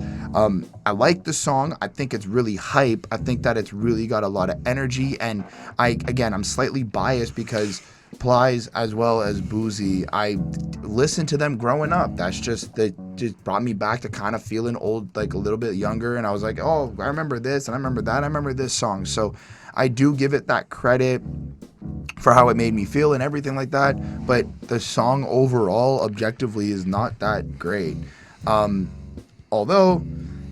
I like the song. I think it's really hype. I think that it's really got a lot of energy. And I'm slightly biased because Plies as well as Boosie, I listened to them growing up. That's just brought me back to kind of feeling old, like a little bit younger. And I was like, oh, I remember this and I remember that. I remember this song. So I do give it that credit for how it made me feel and everything like that. But the song overall, objectively, is not that great. Although,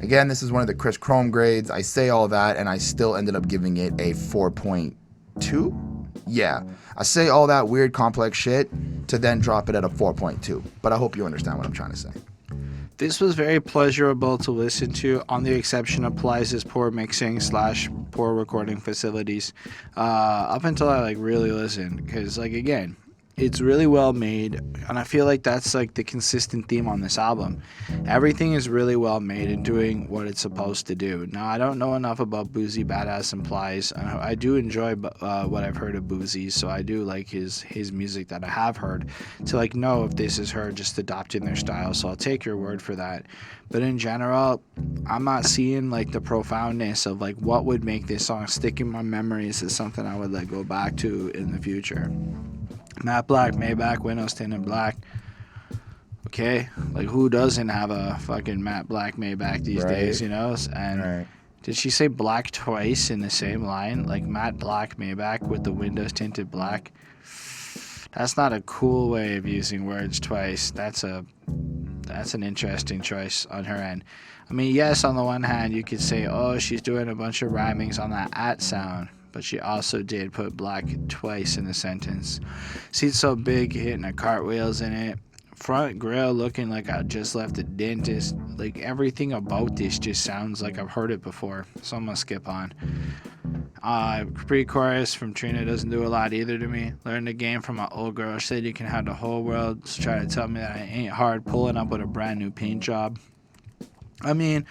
again, this is one of the Chris Chrome grades. I say all that and I still ended up giving it a 4.2. Yeah, I say all that weird complex shit to then drop it at a 4.2. But I hope you understand what I'm trying to say. This was very pleasurable to listen to, on the exception of Plies' poor mixing / poor recording facilities. Up until I really listened, because again, it's really well made, and I feel like that's the consistent theme on this album. Everything is really well made and doing what it's supposed to do. Now, I don't know enough about Boosie Badass and Plies. I do enjoy what I've heard of Boosie, so I do like his music that I have heard to know if this is her just adopting their style, so I'll take your word for that. But in general, I'm not seeing the profoundness of what would make this song stick in my memories as something I would go back to in the future. Matte Black, Maybach, windows tinted black. Okay, like who doesn't have a fucking matte black Maybach these Right. days, you know? And Right. did she say black twice in the same line? Like matte black Maybach with the windows tinted black? That's not a cool way of using words twice. That's an interesting choice on her end. I mean, yes, on the one hand, you could say, oh, she's doing a bunch of rhymings on that at sound, but she also did put black twice in the sentence. Seat so big, hitting the cartwheels in it. Front grill looking like I just left the dentist. Like everything about this just sounds like I've heard it before. So I'm gonna skip on. Pre-chorus from Trina doesn't do a lot either to me. Learned the game from my old girl. She said you can have the whole world try to tell me that I ain't hard pulling up with a brand new paint job. I mean,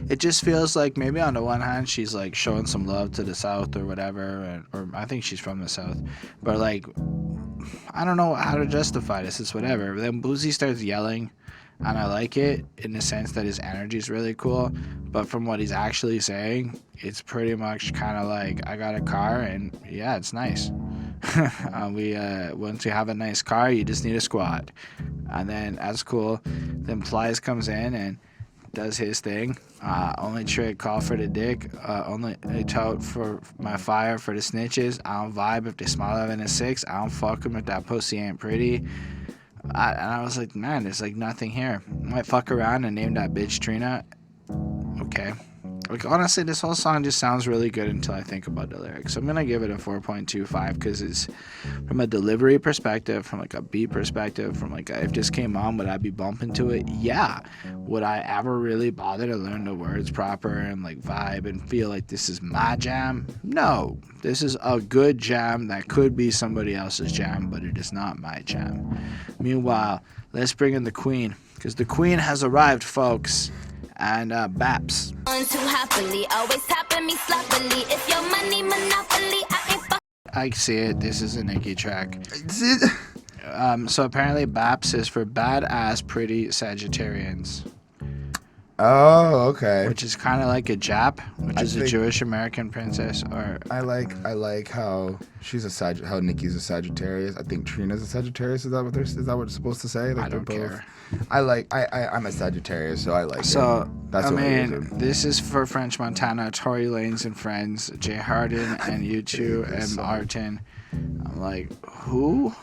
it just feels like maybe on the one hand she's like showing some love to the South or whatever, or I think she's from the South, but like I don't know how to justify this. It's whatever. But then Boosie starts yelling, and I like it in the sense that his energy is really cool. But from what he's actually saying, it's pretty much kind of like I got a car, and yeah, it's nice. Once you have a nice car, you just need a squad, and then that's cool. Then Plies comes in and does his thing. Only trick, call for the dick. Only tote for my fire for the snitches. I don't vibe if they smaller than a 6. I don't fuck them if that pussy ain't pretty. And I was like, man, there's like nothing here. Might fuck around and name that bitch Trina. Okay. Like, honestly, this whole song just sounds really good until I think about the lyrics. So I'm going to give it a 4.25 because it's from a delivery perspective, from like a beat perspective, from like if this came on, would I be bumping to it? Yeah. Would I ever really bother to learn the words proper and like vibe and feel like this is my jam? No. This is a good jam that could be somebody else's jam, but it is not my jam. Meanwhile, let's bring in the queen because the queen has arrived, folks. And BAPS. Too happily, always tapping me sloppily. If your money monopoly, I ain't I see it. This is a Nicki track. Is it? So apparently BAPS is for Badass Pretty Sagittarians, Oh, okay. which is kind of like a Jap, which I is a think- Jewish American princess. Or I like how she's a how Nicki's a Sagittarius. I think Trina's a Sagittarius. Is that what it's supposed to say? Like I don't care. I'm a Sagittarius, so I like So it. That's I the only mean, reason. this is for French Montana, Tory Lanez and friends, Jay Harden and U2 and Martin. I'm like, who?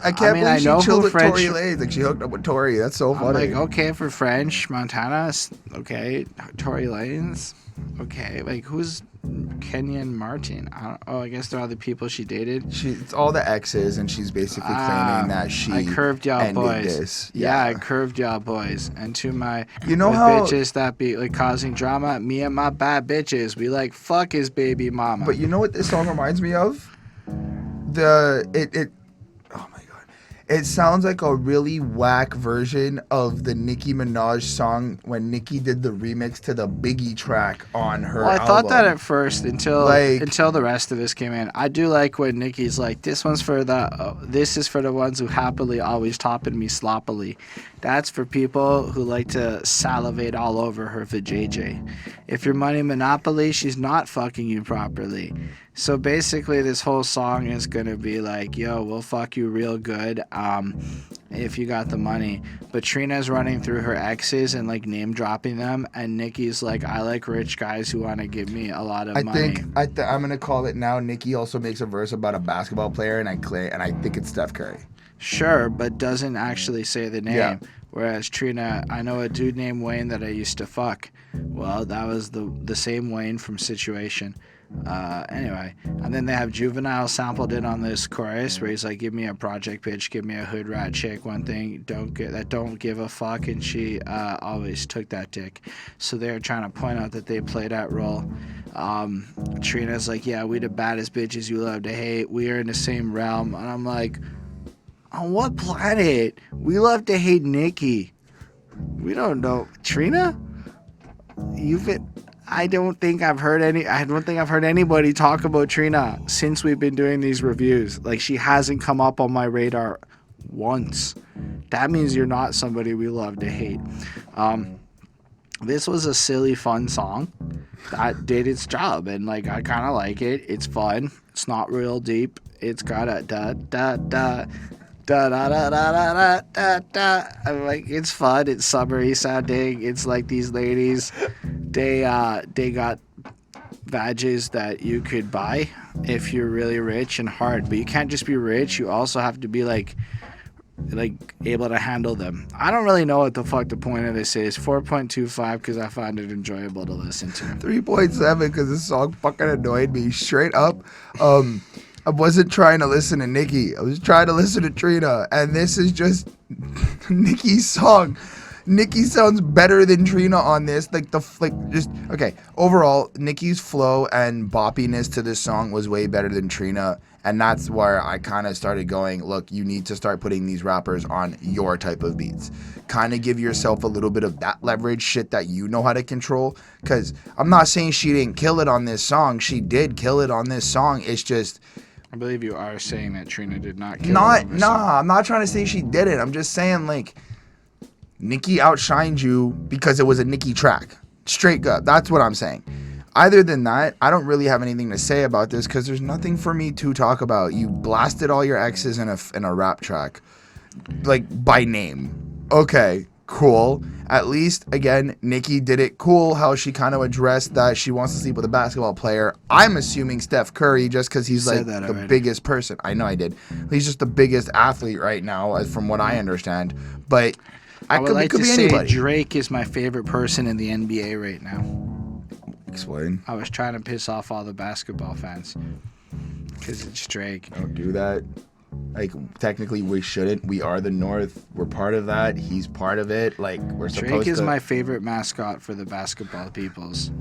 I can't mean, I believe know she chilled who with French- Tory Lanez. Like she hooked up with Tory. That's so I'm funny. like, okay, for French Montana, okay, Tory Lanez, okay, like who's Kenyan Martin? I guess they're all the people she dated. It's all the exes, and she's basically claiming that she I curved y'all ended boys. this. Yeah, I curved y'all boys. And to my You know the how- bitches that be like causing drama, me and my bad bitches, we like fuck his baby mama. But you know what this song reminds me of? Oh my god. It sounds like a really whack version of the Nicki Minaj song when Nicki did the remix to the Biggie track on her Well, I album. thought that at first until Like- the rest of this came in. I do like when Nicki's like, this is for the ones who happily always topping me sloppily. That's for people who like to salivate all over her vajayjay. If your money monopoly, she's not fucking you properly. So basically, this whole song is gonna be like, yo, we'll fuck you real good, if you got the money. But Trina's running through her exes and like name dropping them, and Nicki's like, I like rich guys who want to give me a lot of money. I'm gonna call it now. Nicki also makes a verse about a basketball player, and I think it's Steph Curry. Sure, but doesn't actually say the name. Yeah. Whereas Trina, I know a dude named Wayne that I used to fuck. Well, that was the same Wayne from Situation. Anyway, and then they have Juvenile sampled in on this chorus where he's like, give me a project bitch, give me a hood rat chick, one thing don't give a fuck, and she always took that dick. So they're trying to point out that they play that role. Trina's like, yeah, we the baddest bitches you love to hate, we are in the same realm. And I'm like, on what planet? We love to hate Nicki. We don't know. Trina? I don't think I've heard anybody talk about Trina since we've been doing these reviews. Like, she hasn't come up on my radar once. That means you're not somebody we love to hate. This was a silly, fun song that did its job, and like I kind of like it. It's fun. It's not real deep. It's got a da da da Da da da da da da da. I'm like, it's fun. It's summery sounding. It's like these ladies, they got badges that you could buy if you're really rich and hard, but you can't just be rich. You also have to be like able to handle them. I don't really know what the fuck the point of this is. 4.25 because I found it enjoyable to listen to. 3.7 because this song fucking annoyed me straight up. I wasn't trying to listen to Nicki. I was trying to listen to Trina, and this is just Nicki's song. Nicki sounds better than Trina on this. Okay. Overall, Nicki's flow and boppiness to this song was way better than Trina, and that's where I kind of started going, look, you need to start putting these rappers on your type of beats. Kind of give yourself a little bit of that leverage shit that you know how to control. Because I'm not saying she didn't kill it on this song. She did kill it on this song. It's just... I believe you are saying that Trina did not kill it on this song. I'm not trying to say she didn't. I'm just saying, like, Nicki outshined you because it was a Nicki track. Straight up. That's what I'm saying. Other than that, I don't really have anything to say about this because there's nothing for me to talk about. You blasted all your exes in a rap track, like, by name. Okay, cool. At least, again, Nicki did it cool how she kind of addressed that she wants to sleep with a basketball player. I'm assuming Steph Curry just because he's like the biggest person. I know I did. He's just the biggest athlete right now, as from what I understand. But I would like to say anybody. Drake is my favorite person in the NBA right now. Explain. I was trying to piss off all the basketball fans because it's Drake. Don't do that. Like, technically, we shouldn't. We are the North. We're part of that. He's part of it. Like, we're supposed to. Drake is my favorite mascot for the basketball peoples.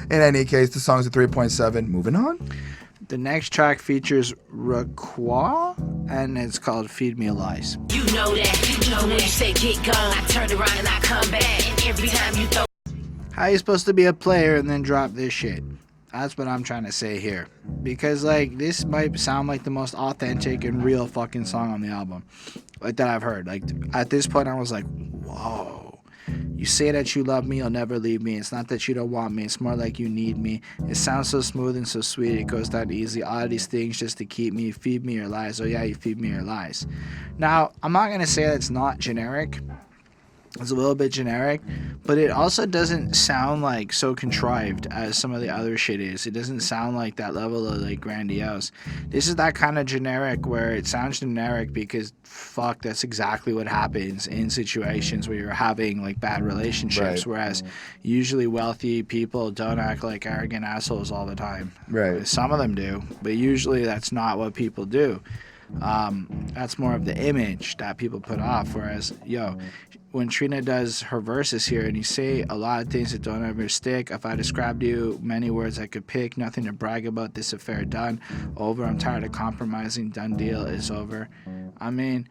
In any case, the song's a 3.7. Moving on. The next track features Roquois, and it's called Feed Me Lies. You know that when you say get gone, I turn around and I come back. And every time you throw. How you supposed to be a player and then drop this shit? That's what I'm trying to say here. Because, like, this might sound like the most authentic and real fucking song on the album, like, that I've heard. Like, at this point, I was like, whoa. You say that you love me, you'll never leave me. It's not that you don't want me, it's more like you need me. It sounds so smooth and so sweet, it goes down easy. All of these things just to keep me. You feed me your lies. Oh, yeah, you feed me your lies. Now, I'm not going to say that's not generic. It's a little bit generic, but it also doesn't sound like so contrived as some of the other shit is. It doesn't sound like that level of like grandiose. This is that kind of generic where it sounds generic because fuck, that's exactly what happens in situations where you're having like bad relationships. Right. Whereas usually wealthy people don't act like arrogant assholes all the time. Right. Some of them do, but usually that's not what people do. That's more of the image that people put off. Whereas, when Trina does her verses here and you say a lot of things that don't ever stick. If I described you, many words I could pick. Nothing to brag about. This affair done. Over. I'm tired of compromising. Done deal is over. I mean,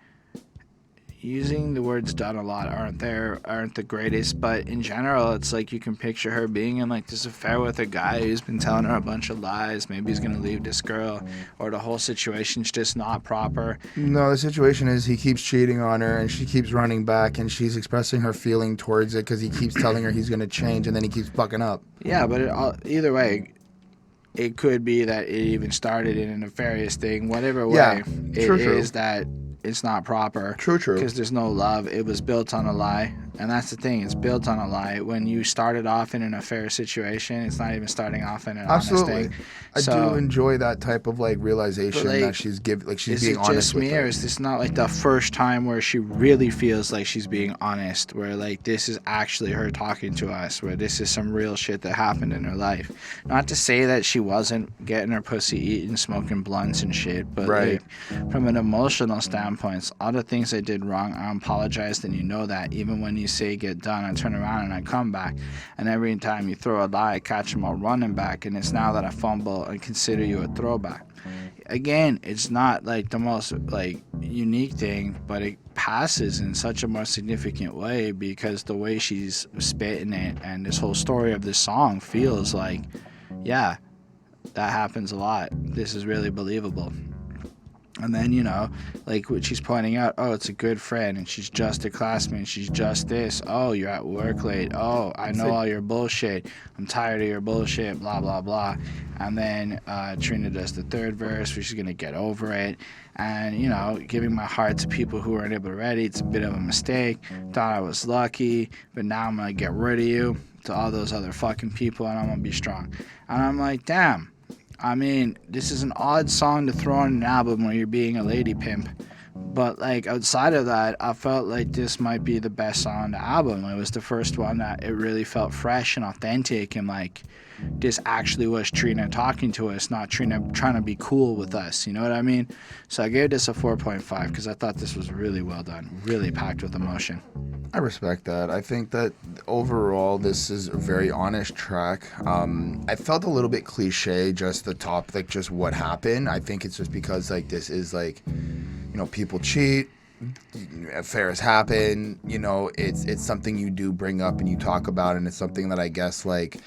using the words done a lot aren't the greatest, but in general it's like you can picture her being in like this affair with a guy who's been telling her a bunch of lies. Maybe he's gonna leave this girl, or the whole situation's just not proper. No, the situation is he keeps cheating on her and she keeps running back and she's expressing her feeling towards it because he keeps telling her he's gonna change and then he keeps fucking up. Yeah, but either way, it could be that it even started in a nefarious thing. Whatever way, true. Is that it's not proper. True. Because there's no love. It was built on a lie. And that's the thing. It's built on a lie. When you started off in an affair situation, it's not even starting off in an honest thing. I do enjoy that type of like realization that she's being honest with. Is it just me, or is this not like the first time where she really feels like she's being honest? Where like this is actually her talking to us? Where this is some real shit that happened in her life? Not to say that she wasn't getting her pussy eaten, smoking blunts and shit, but like from an emotional standpoint, all the things I did wrong, I apologized, and you know that. Even when you say get done, I turn around and I come back, and every time you throw a lie, I catch them all running back, and it's now that I fumble and consider you a throwback. Again, it's not like the most like unique thing, but it passes in such a more significant way because the way she's spitting it and this whole story of this song feels like, yeah, that happens a lot. This is really believable. And then, you know, like what she's pointing out, oh, it's a good friend, and she's just a classmate, she's just this. Oh, you're at work late. Oh, I know all your bullshit. I'm tired of your bullshit, blah, blah, blah. And then Trina does the third verse where she's going to get over it. And, you know, giving my heart to people who weren't able to read it, it's a bit of a mistake. Thought I was lucky, but now I'm going to get rid of you to all those other fucking people, and I'm going to be strong. And I'm like, damn. I mean, this is an odd song to throw on an album where you're being a lady pimp. But, like, outside of that, I felt like this might be the best song on the album. It was the first one that it really felt fresh and authentic, and, like, this actually was Trina talking to us, not Trina trying to be cool with us. You know what I mean? So I gave this a 4.5 because I thought this was really well done, really packed with emotion. I respect that. I think that overall this is a very honest track. I felt a little bit cliche, just the top, like just what happened. I think it's just because like this is like, you know, people cheat, affairs happen, you know, it's something you do bring up and you talk about, and it's something that I guess like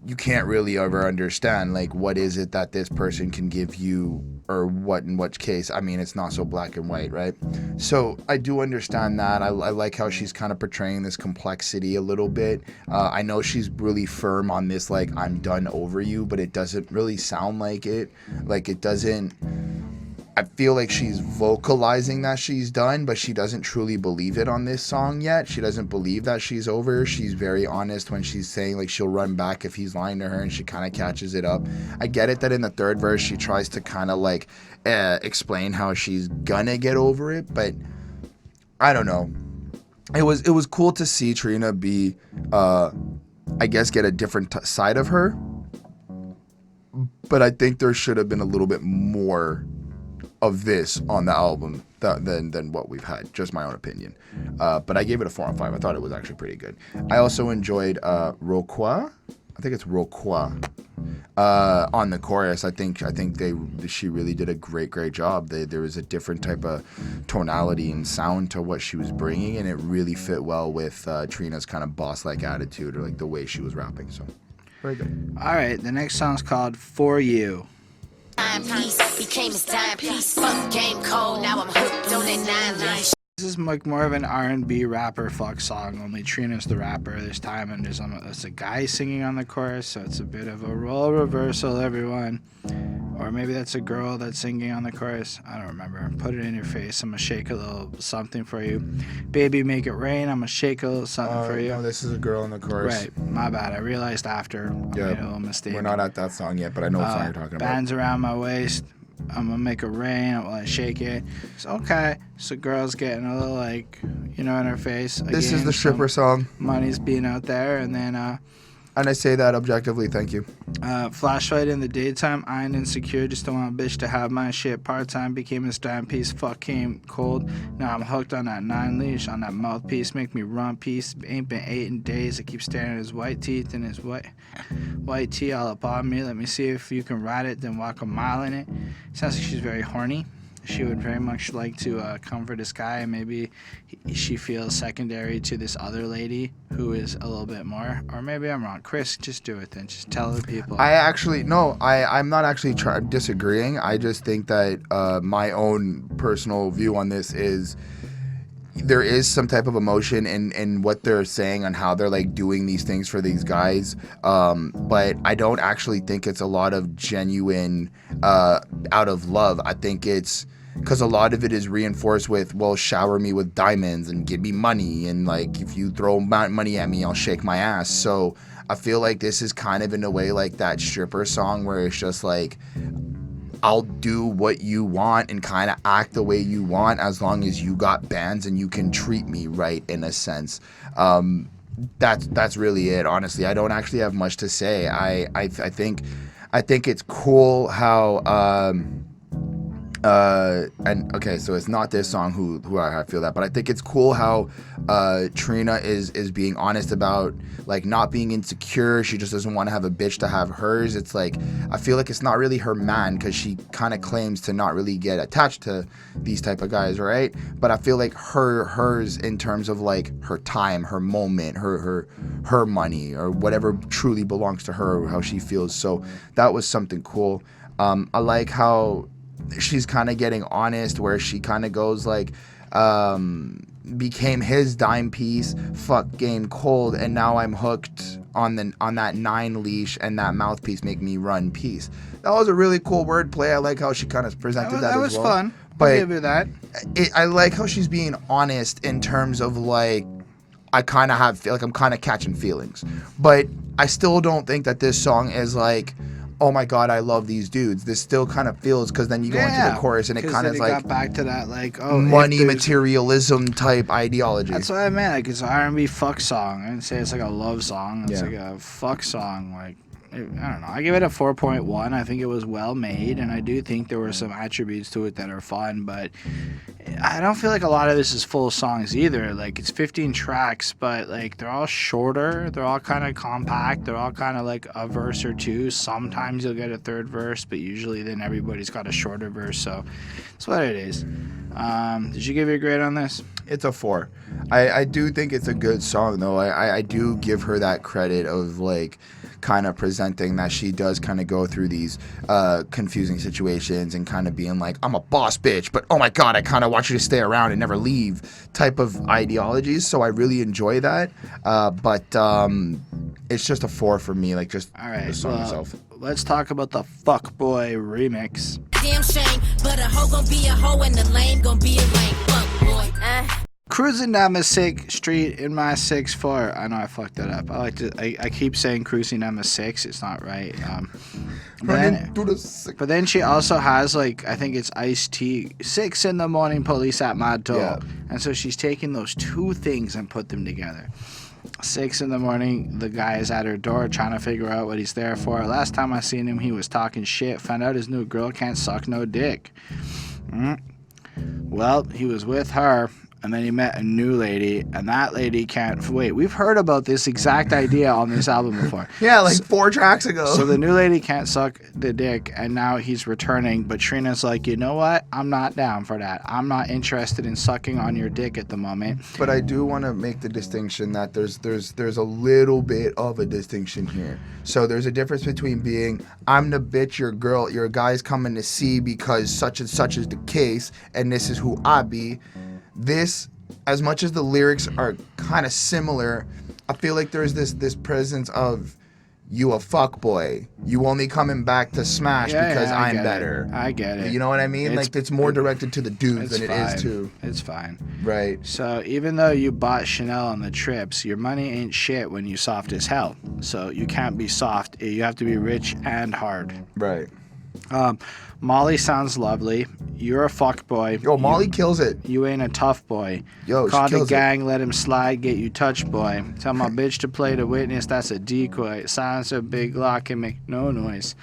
you can't really ever understand, like what is it that this person can give you, or what in which case. I mean, it's not so black and white, right? So I do understand that. I like how she's kind of portraying this complexity a little bit. I know she's really firm on this, like, I'm done over you, but it doesn't really sound like it. Like, it doesn't... I feel like she's vocalizing that she's done, but she doesn't truly believe it on this song yet. She doesn't believe that she's over. She's very honest when she's saying, like, she'll run back if he's lying to her, and she kind of catches it up. I get it that in the third verse she tries to kind of, like, explain how she's gonna get over it, but I don't know. It was cool to see Trina be, I guess, get a different side of her, but I think there should have been a little bit more of this on the album than what we've had. Just my own opinion. But I gave it a 4 out of 5. I thought it was actually pretty good. I also enjoyed Roquois. I think it's Roquois. On the chorus, I think she really did a great job. There was a different type of tonality and sound to what she was bringing, and it really fit well with Trina's kind of boss-like attitude, or like the way she was rapping. So very good. All right, the next song's called For You. Timepiece became his timepiece. Fuck game cold, now I'm hooked on that 9 line. This is like more of an R&B rapper fuck song, only Trina's the rapper this time, and there's a guy singing on the chorus, so it's a bit of a role reversal, everyone. Or maybe that's a girl that's singing on the chorus. I don't remember. Put it in your face. I'm going to shake a little something for you. Baby, make it rain. I'm going to shake a little something for you. No, this is a girl in the chorus. Right. My bad. I realized after. I made a little mistake. We're not at that song yet, but I know what song you're talking about. Bands around my waist. I'm going to make it rain. I'm going to shake it. It's okay. So girl's getting a little, like, you know, in her face. This Again, is the stripper song. Money's being out there. And then... and I say that objectively, thank you. Flashlight in the daytime, I ain't insecure, just don't want a bitch to have my shit. Part-time became his dime piece, fuck came cold. Now I'm hooked on that 9 leash, on that mouthpiece, make me run piece. Ain't been 8 in days, I keep staring at his white teeth and his white tee all up on me. Let me see if you can ride it, then walk a mile in it. Sounds like she's very horny. She would very much like to comfort this guy, and maybe she feels secondary to this other lady who is a little bit more. Or maybe I'm wrong. Chris, just do it then. Just tell the people. I'm not actually disagreeing. I just think that my own personal view on this is there is some type of emotion in what they're saying on how they're like doing these things for these guys. But I don't actually think it's a lot of genuine out of love. I think it's because a lot of it is reinforced with, well, shower me with diamonds and give me money, and like if you throw money at me, I'll shake my ass. So I feel like this is kind of in a way like that stripper song where it's just like, I'll do what you want and kind of act the way you want as long as you got bands and you can treat me right, in a sense. That's really it, honestly. I don't actually have much to say. I think it's cool how and okay, so it's not this song who I feel that, but I think it's cool how Trina is being honest about like not being insecure. She just doesn't want to have a bitch to have hers. It's like, I feel like it's not really her man, because she kind of claims to not really get attached to these type of guys, right? But I feel like hers in terms of like her time, her moment, her money, or whatever truly belongs to her, how she feels. So that was something cool. I like how she's kind of getting honest, where she kind of goes like, became his dime piece, fuck game cold, and now I'm hooked on that 9 leash, and that mouthpiece make me run piece. That was a really cool wordplay. I like how she kind of presented that as well. That was fun. But I'll give you that. I like how she's being honest in terms of like, I kind of feel like I'm kind of catching feelings, but I still don't think that this song is like, oh my god, I love these dudes. This still kind of feels, because then you go into the chorus and it kind of like got back to that like money materialism type ideology. That's what I meant. Like, it's an R&B fuck song. I didn't say it's like a love song. It's like a fuck song. Like, I don't know. I give it a 4.1. I think it was well made, and I do think there were some attributes to it that are fun, but I don't feel like a lot of this is full songs either. Like, it's 15 tracks, but like they're all shorter. They're all kind of compact. They're all kind of like a verse or two. Sometimes you'll get a third verse, but usually then everybody's got a shorter verse. So that's what it is. Did you give it a grade on this? It's a 4. I do think it's a good song, though. I do give her that credit of like kind of presenting that she does kind of go through these confusing situations and kind of being like, I'm a boss bitch, but oh my god, I kind of want you to stay around and never leave type of ideologies. So I really enjoy that. But it's just a 4 for me, like just the song itself. Let's talk about the Fuckboy remix. Damn shame, but a hoe gon' be a hoe and the lame gon' be a lame. Fuck boy. Cruising down the 6th street in my 6'4". I know I fucked that up. I keep saying cruising down the 6. It's not right. But then she also has like, I think it's Ice-T, 6 in the morning, police at my door. Yeah. And so she's taking those two things and put them together. 6 in the morning, the guy is at her door trying to figure out what he's there for. Last time I seen him, he was talking shit. Found out his new girl can't suck no dick. Well, he was with her, and then he met a new lady, and that lady can't wait. We've heard about this exact idea on this album before. Yeah, like 4 tracks ago. So the new lady can't suck the dick, and now he's returning, but Trina's like, you know what? I'm not down for that. I'm not interested in sucking on your dick at the moment. But I do want to make the distinction that there's a little bit of a distinction here. So there's a difference between being, I'm the bitch your guy's coming to see because such and such is the case, and this is who I be. This, as much as the lyrics are kind of similar, I feel like there's this presence of, you a fuckboy. You only coming back to smash because I'm better. I get it. You know what I mean? Like, it's more directed to the dudes than it is to... It's fine. Right. So even though you bought Chanel on the trips, your money ain't shit when you soft as hell. So you can't be soft. You have to be rich and hard. Right. Molly sounds lovely. You're a fuckboy. Yo, Molly kills it. You ain't a tough boy. Yo, Call she the kills gang, let him slide, get you touched, boy. Tell my bitch to play the witness, that's a decoy. Silence a big lock and make no noise.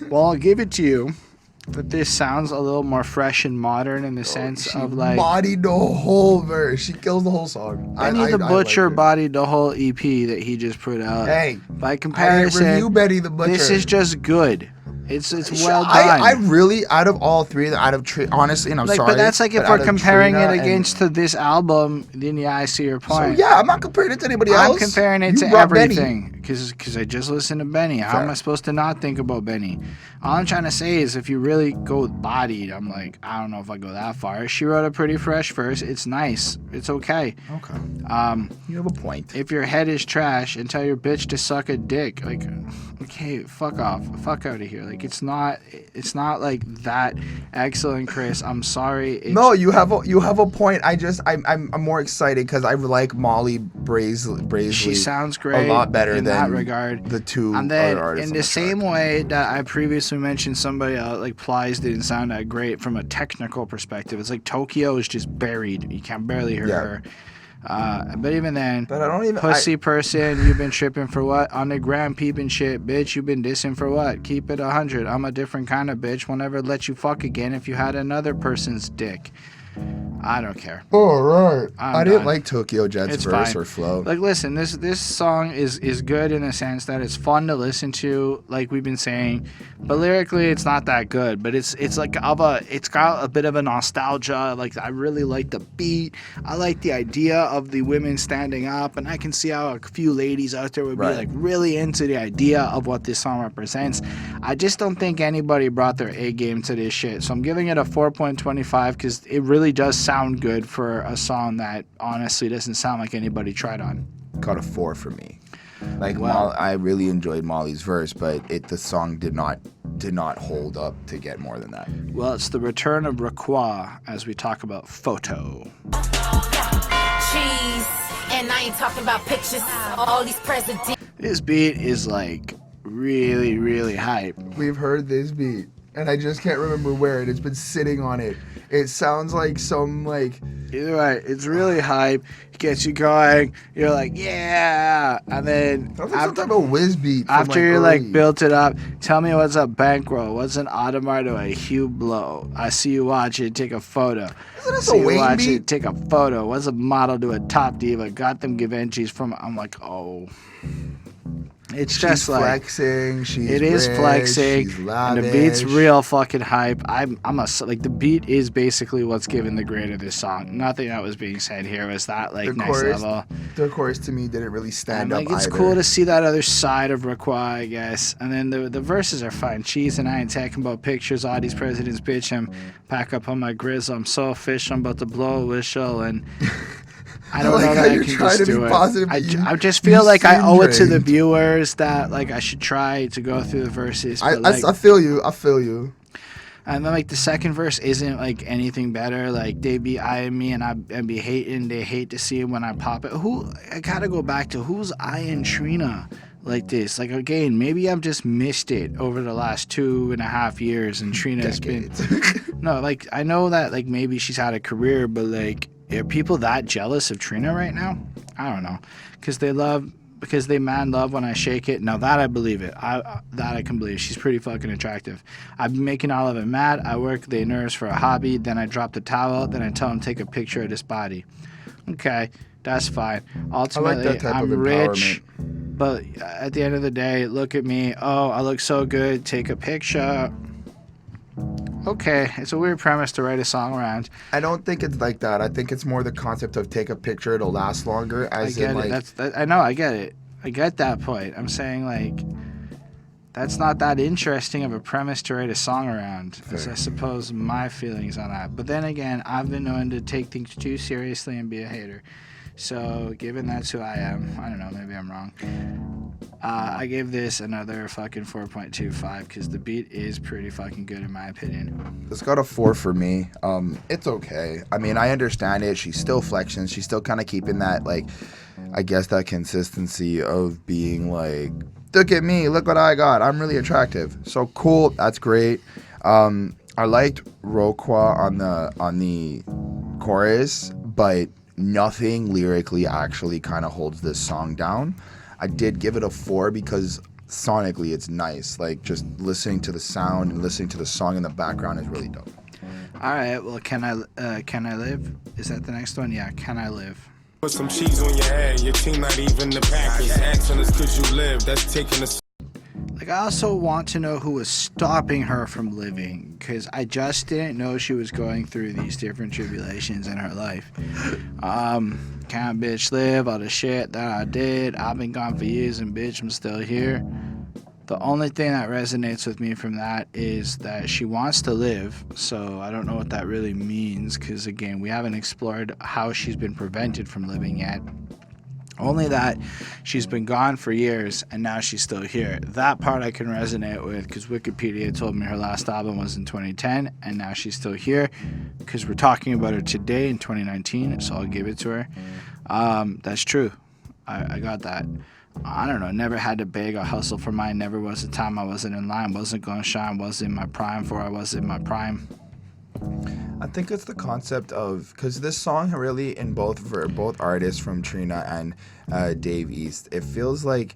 Well, I'll give it to you that this sounds a little more fresh and modern in the sense of like... bodied the whole verse. She kills the whole song. Benny the Butcher bodied the whole EP that he just put out. Hey, by comparison, I review Benny the Butcher. This is just good. It's well done. I really, out of all three, honestly, and I'm like, sorry. But that's like if we're comparing it against to this album, then yeah, I see your point. So yeah, I'm not comparing it to anybody else. I'm comparing it to everything because I just listened to Benny. How am I supposed to not think about Benny? All I'm trying to say is if you really go with bodied, I'm like, I don't know if I go that far. She wrote a pretty fresh verse. It's nice. It's okay. Okay. You have a point. If your head is trash and tell your bitch to suck a dick, like, okay, fuck off. Fuck out of here. Like, it's not like that excellent, Chris. I'm sorry. No, you have a point. I'm more excited because I like Molly Brazy. She sounds great. A lot better in than that regard. The two and then, other artists. In the same way that I previously mentioned, somebody like Plies didn't sound that great from a technical perspective. It's like Tokyo is just buried. You can barely hear her. But even then, but I don't even pussy person, you've been tripping for what? On the gram peeping shit, bitch, you've been dissing for what? Keep it 100. I'm a different kind of bitch. Won't ever let you fuck again if you had another person's dick. I don't care. All right. I'm I didn't done. like Tokyo Jet's It's verse fine. or flow. Like, listen, this song is good in the sense that it's fun to listen to, like we've been saying, but lyrically it's not that good. But it's like it's got a bit of a nostalgia. Like, I really like the beat. I like the idea of the women standing up, and I can see how a few ladies out there would be Right. like really into the idea of what this song represents. I just don't think anybody brought their A game to this shit. So I'm giving it a 4.25 because it really does sound good for a song that honestly doesn't sound like anybody tried on. Got a 4 for me. Like, Wow. I really enjoyed Molly's verse, but the song did not hold up to get more than that. Well, it's the return of Roquois as we talk about photo. Cheese, and I ain't talking about pictures. All these presidents. This beat is like really, really hype. We've heard this beat, and I just can't remember where it. It's been sitting on it. It sounds like some like. Either way, it's really hype. It gets you going. You're like, yeah. And then Sounds like some type of whiz beat. From after you're early. like built it up, tell me what's a bankroll, what's an Audemars to a Hublot. I see you watch it, take a photo. Isn't this See a you Wayne watch beat? it, take a photo. What's a model to a top diva? Got them Givenchy's from. I'm like, oh. It's She's just like flexing. She's it is rich, flexing, she's and the beat's lavish. real fucking hype. Like the beat is basically what's giving the grade of this song. Nothing that was being said here was that like The next chorus, level. the chorus to me didn't really stand And up like it's either. cool to see that other side of Roquois, I guess. And then the verses are fine. Cheese and I ain't talking about pictures. All these presidents, bitch. I'm pack up on my grizzle. I'm so official. I'm about to blow a whistle and. I don't like know how that I you're can trying just to be do it. positive, I, but you- I just you feel like I seem owe it to the drained. viewers that like I should try to go through the verses. But like, I feel you. I feel you. and then like the second verse isn't like anything better. Like they be eyeing me and I be hating. They hate to see it when I pop it. I gotta go back to who's eyeing Trina like this. Like again, maybe I've just missed it over the last 2.5 years, and Trina's been no. Like I know that like maybe she's had a career, but like are people that jealous of Trina right now? I don't know, because they man love when I shake it. Now that I believe it, that I can believe. She's pretty fucking attractive. I've been making all of it mad. I work the nerves for a hobby. Then I drop the towel. Then I tell him take a picture of this body. Okay, that's fine. Ultimately, that type I'm of rich. But at the end of the day, look at me. Oh, I look so good. Take a picture. Okay, it's a weird premise to write a song around. I don't think it's like that. I think it's more the concept of take a picture, it'll last longer. I As get in, it. like, I know. I get it. I get that point. I'm saying like that's not that interesting of a premise to write a song around. Is I suppose my feelings on that. But then again, I've been known to take things too seriously and be a hater. So given that's who I am, I don't know. Maybe I'm wrong. I gave this another fucking 4.25 because the beat is pretty fucking good in my opinion. it's got a 4 for me. It's okay. I mean, I understand it. She's still flexing. She's still kind of keeping that, like, I guess that consistency of being like, look at me, look what I got. I'm really attractive. So cool. That's great. I liked Roquois on the chorus, but nothing lyrically actually kind of holds this song down. I did give it a 4 because sonically it's nice. Like just listening to the sound and listening to the song in the background is really dope. All right. Well, Can I Live? Is that the next one? Yeah. Can I Live? Put some cheese on your head, your team not even the Packers. Asking us could you live, that's taking us. Like, I also want to know who was stopping her from living, because I just didn't know she was going through these different tribulations in her life. Can't bitch live, all the shit that I did. I've been gone for years and bitch, I'm still here. The only thing that resonates with me from that is that she wants to live, so I don't know what that really means, because again, we haven't explored how she's been prevented from living yet. Only that she's been gone for years and now she's still here. That part I can resonate with because Wikipedia told me her last album was in 2010 and now she's still here because we're talking about her today in 2019, so I'll give it to her. That's true. I got that. I don't know, never had to beg or hustle for mine. Never was a time I wasn't in line, wasn't gonna shine, wasn't in my prime before I was in my prime. I think it's the concept of, because this song really, in both artists from Trina and Dave East, it feels like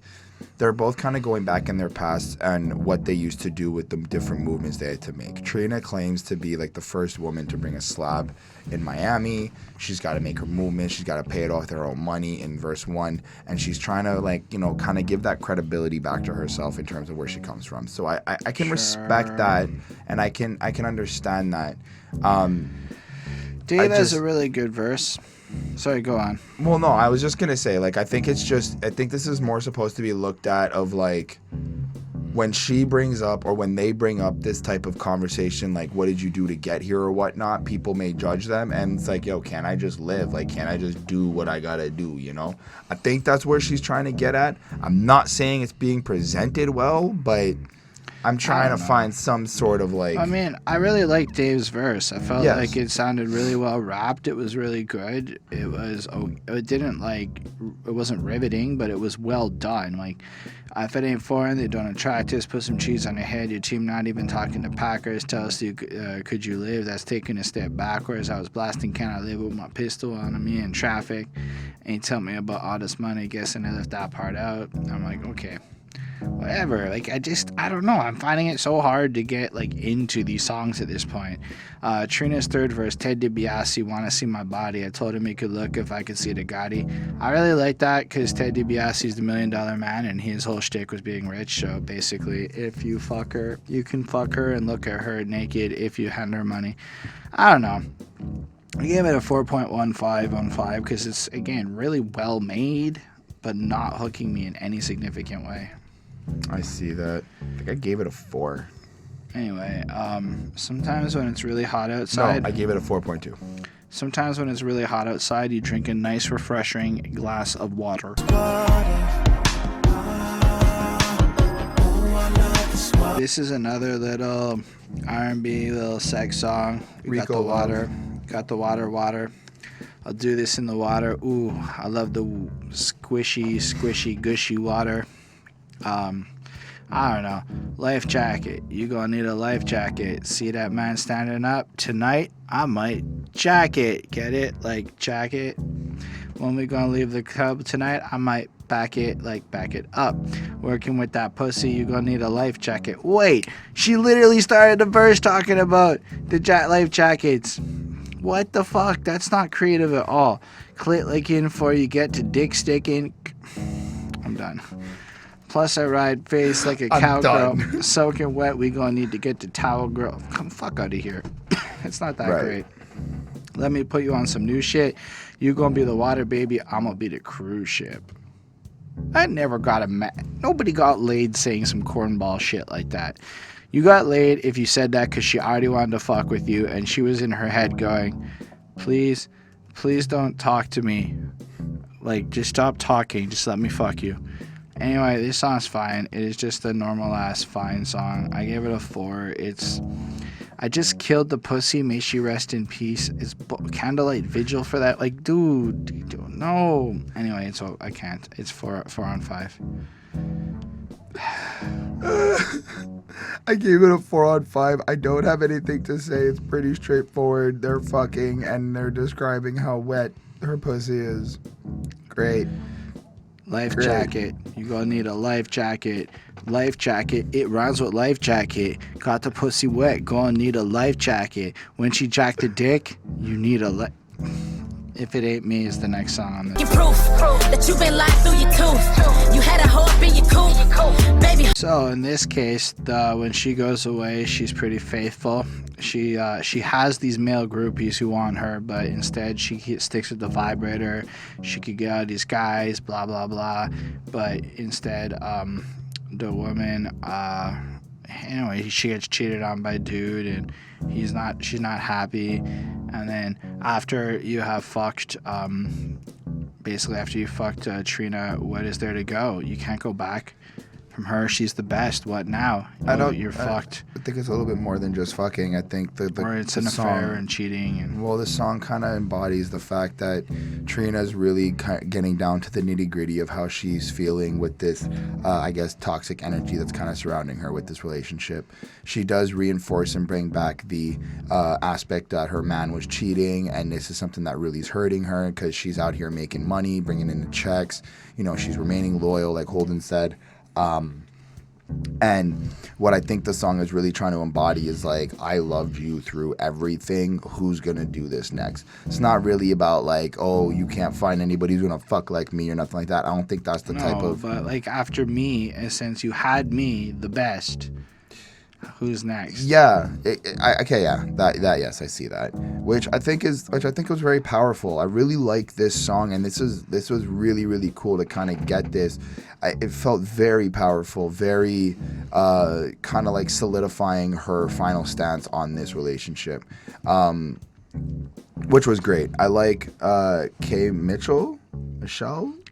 they're both kind of going back in their past and what they used to do with the different movements they had to make. Trina claims to be like the first woman to bring a slab in Miami. She's got to make her movement. She's got to pay it off with her own money in verse 1. And she's trying to, like, you know, kind of give that credibility back to herself in terms of where she comes from. So I can respect that, and I can understand that. Dave has a really good verse. Sorry, go on. Well, no, I was just going to say, like, I think this is more supposed to be looked at of, like, when she brings up or when they bring up this type of conversation, like, what did you do to get here or whatnot, people may judge them. And it's like, yo, can't I just live? Like, can't I just do what I got to do, you know? I think that's where she's trying to get at. I'm not saying it's being presented well, but I'm trying to find some sort of, like... I mean, I really liked Dave's verse. I felt like it sounded really well rapped. It was really good. It wasn't riveting, but it was well done. Like, if it ain't foreign, they don't attract us. Put some cheese on your head. Your team not even talking to Packers. Tell us, could you live? That's taking a step backwards. I was blasting, can I live with my pistol on me in traffic? And he tell me about all this money. Guessing I left that part out. I'm like, okay. Whatever. Like, I don't know. I'm finding it so hard to get, like, into these songs at this point. Trina's third verse, Ted DiBiase, wanna see my body. I told him he could look if I could see the Gotti. I really like that because Ted DiBiase's the $1 Million Man, and his whole shtick was being rich. So basically, if you fuck her, you can fuck her and look at her naked if you hand her money. I don't know. I gave it a 4.15 on 5 because it's, again, really well made, but not hooking me in any significant way. I see that. I think I gave it a 4. Anyway, sometimes when it's really hot outside... No, I gave it a 4.2. Sometimes when it's really hot outside, you drink a nice, refreshing glass of water. This is another little R&B, little sex song. Rico got the water. Got the water. I'll do this in the water. Ooh, I love the squishy, gushy water. I don't know. Life jacket. You gonna need a life jacket. See that man standing up? Tonight, I might jacket. Get it? Like, jacket. When we gonna leave the club tonight, I might back it up. Working with that pussy, you gonna need a life jacket. Wait, she literally started the verse talking about the life jackets. What the fuck? That's not creative at all. Clit licking before you get to dick sticking. I'm done. Plus, I ride face like a cowgirl. Soaking wet, we gonna need to get the towel girl. Come fuck out of here. It's not that great. Let me put you on some new shit. You gonna be the water baby. I'm gonna be the cruise ship. I never got nobody got laid saying some cornball shit like that. You got laid if you said that because she already wanted to fuck with you and she was in her head going, please don't talk to me. Like, just stop talking. Just let me fuck you. Anyway, this song's fine. It is just a normal ass fine song. I gave it a 4. I just killed the pussy. May she rest in peace. It's candlelight vigil for that. Like, dude, no. Anyway, I can't. It's 4 on 5. I gave it a 4 on 5. I don't have anything to say. It's pretty straightforward. They're fucking and they're describing how wet her pussy is. Great. Life jacket. You gonna need a life jacket. Life jacket. It rhymes with life jacket. Got the pussy wet. Gonna need a life jacket. When she jacked the dick, you need a If It Ain't Me is the next song on this. Proof that you've been lied through your tooth. You had a hoe up in your coop, baby. So in this case, when she goes away, she's pretty faithful. She has these male groupies who want her, but instead she sticks with the vibrator. She could get out these guys, blah blah blah. But instead, the woman, anyway, she gets cheated on by a dude, and she's not happy. And then after you have fucked, basically after you fucked Trina, what is there to go? You can't go back from her, she's the best. What now? I don't. You're fucked. I think it's a little bit more than just fucking. I think Or it's an affair and cheating. And well, the song kind of embodies the fact that Trina's really getting down to the nitty gritty of how she's feeling with this, I guess, toxic energy that's kind of surrounding her with this relationship. She does reinforce and bring back the aspect that her man was cheating, and this is something that really is hurting her because she's out here making money, bringing in the checks. You know, she's remaining loyal, like Holden said. And what I think the song is really trying to embody is like, I loved you through everything. Who's gonna do this next? It's not really about like, oh, you can't find anybody who's gonna fuck like me or nothing like that. I don't think that's the type of. But like after me, since you had me the best, who's next? Yeah. Okay. Yeah. That. Yes, I see that. Which I think was very powerful. I really like this song, and this was really, really cool to kind of get this. It felt very powerful, very kind of like solidifying her final stance on this relationship, which was great. I like Michelle.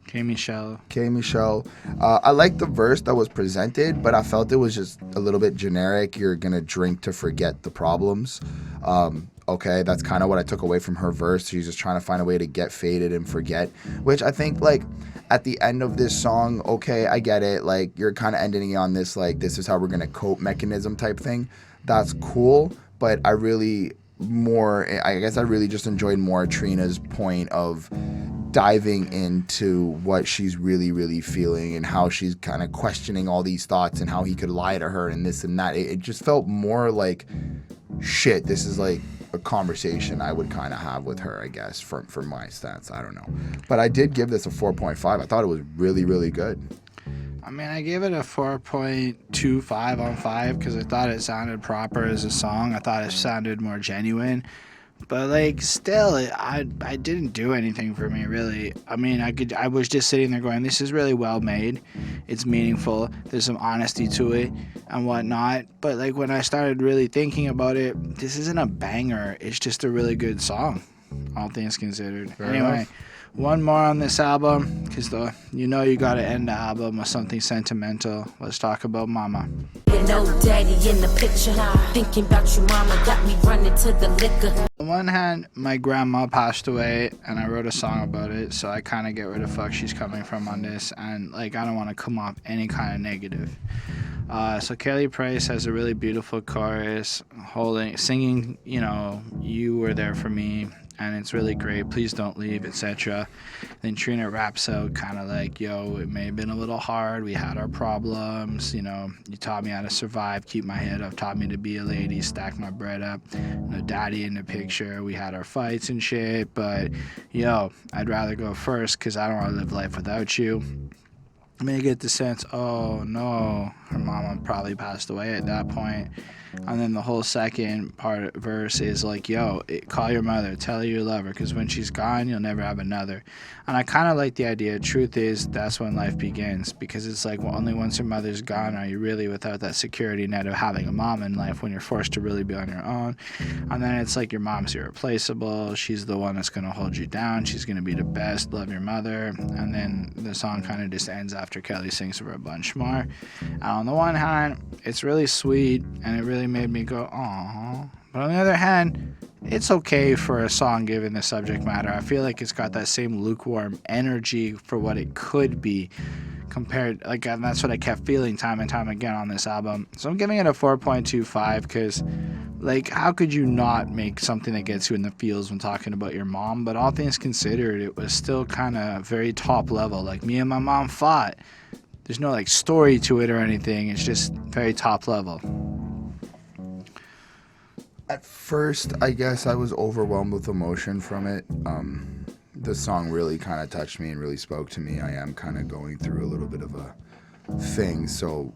K. Michelle. I like the verse that was presented, but I felt it was just a little bit generic. You're gonna drink to forget the problems. Okay, that's kind of what I took away from her verse. She's just trying to find a way to get faded and forget, which I think, like, at the end of this song, okay, I get it. Like, you're kind of ending it on this, like, this is how we're gonna cope mechanism type thing. That's cool, but I really just enjoyed more Trina's point of diving into what she's really, really feeling and how she's kind of questioning all these thoughts and how he could lie to her and this and that. It just felt more like, shit, this is like a conversation I would kind of have with her, I guess, for my stats. I don't know. But I did give this a 4.5. I thought it was really, really good. I mean, I gave it a 4.25 on 5 because I thought it sounded proper as a song. I thought it sounded more genuine. But, like, still, I didn't do anything for me, really. I mean, I was just sitting there going, this is really well made. It's meaningful. There's some honesty to it and whatnot. But, like, when I started really thinking about it, this isn't a banger. It's just a really good song, all things considered. Anyway, one more on this album, because you got to end the album with something sentimental. Let's talk about Mama. No daddy in the picture. Thinking about you, mama, got me running to the liquor. On one hand, my grandma passed away, and I wrote a song about it, so I kind of get where the fuck she's coming from on this, and, like, I don't want to come off any kind of negative. So Kelly Price has a really beautiful chorus, singing, you were there for me, and it's really great, please don't leave, etc. Then Trina raps out kind of like, yo, it may have been a little hard, we had our problems, you taught me how to survive, keep my head up, taught me to be a lady, stack my bread up, no daddy in the picture, we had our fights and shit, but yo, I'd rather go first because I don't want to live life without you. I mean, I get the sense, oh no, her mama probably passed away at that point. And then the whole second verse is like, yo, call your mother, tell her you love her, because when she's gone, you'll never have another. And I kind of like the idea. Truth is, that's when life begins, because it's like, well, only once your mother's gone are you really without that security net of having a mom in life when you're forced to really be on your own. And then it's like your mom's irreplaceable. She's the one that's going to hold you down. She's going to be the best. Love your mother. And then the song kind of just ends after Kelly sings for a bunch more. And on the one hand, it's really sweet, and it really made me go, aww. But on the other hand, it's okay for a song given the subject matter. I feel like it's got that same lukewarm energy for what it could be compared, like, and that's what I kept feeling time and time again on this album. So I'm giving it a 4.25 because, like, how could you not make something that gets you in the feels when talking about your mom? But all things considered, it was still kind of very top level. Like, me and my mom fought. There's no, like, story to it or anything. It's just very top level. At first, I guess I was overwhelmed with emotion from it. The song really kind of touched me and really spoke to me. I am kind of going through a little bit of a thing. So,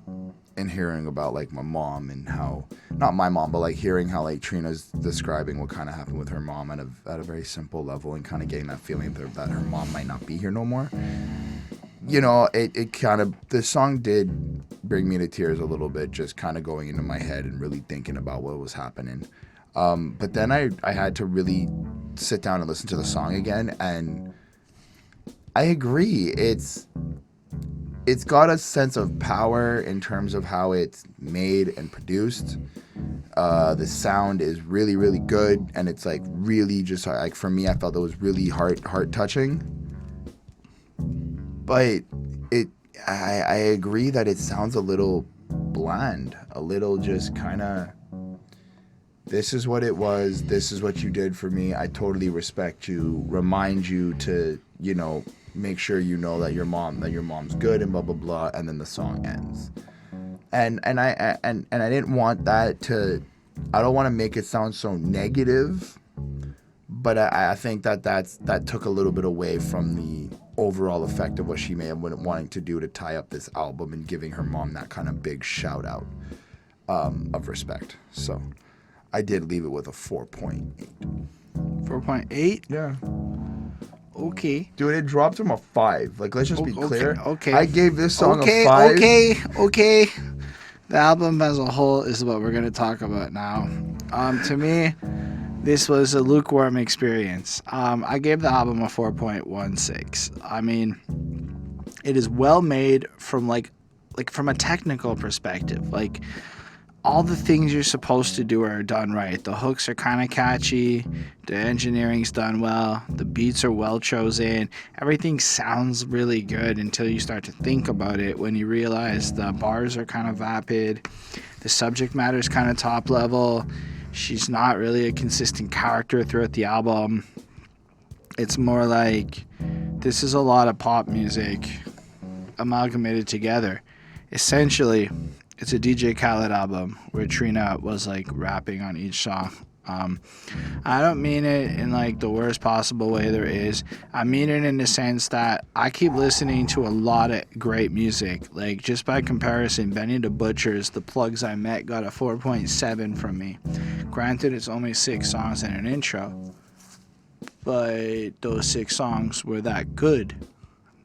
in hearing about, like, my mom and how, not my mom, but, like, hearing how, like, Trina's describing what kind of happened with her mom at a very simple level and kind of getting that feeling that her mom might not be here no more. It kind of, the song did bring me to tears a little bit, just kind of going into my head and really thinking about what was happening. But then I had to really sit down and listen to the song again, and I agree. it's got a sense of power in terms of how it's made and produced. The sound is really, really good, and it's like really just like for me, I felt it was really heart touching. But I agree that it sounds a little bland, a little just kind of. This is what it was. This is what you did for me. I totally respect you. Remind you to, you know, make sure you know that your mom's good and blah blah blah. And then the song ends. And I didn't want that to. I don't want to make it sound so negative. But I think that took a little bit away from the overall effect of what she may have been wanting to do to tie up this album and giving her mom that kind of big shout out of respect. So. I did leave it with a 4.8. 4.8? Yeah. Okay. Dude, it dropped from a 5. Like, let's just be clear. Okay. I gave this song a 5. Okay. The album as a whole is what we're going to talk about now. To me, this was a lukewarm experience. I gave the album a 4.16. I mean, it is well made from like from a technical perspective. Like, all the things you're supposed to do are done right. The hooks are kind of catchy. The engineering's done well. The beats are well chosen. Everything sounds really good until you start to think about it, when you realize the bars are kind of vapid. The subject matter is kind of top level. She's not really a consistent character throughout the album. It's more like this is a lot of pop music amalgamated together. Essentially, it's a DJ Khaled album where Trina was like rapping on each song. I don't mean it in like the worst possible way there is. I mean it in the sense that I keep listening to a lot of great music. Like, just by comparison, Benny the Butcher's The Plugs I Met got a 4.7 from me. Granted, it's only 6 songs and an intro, but those 6 songs were that good.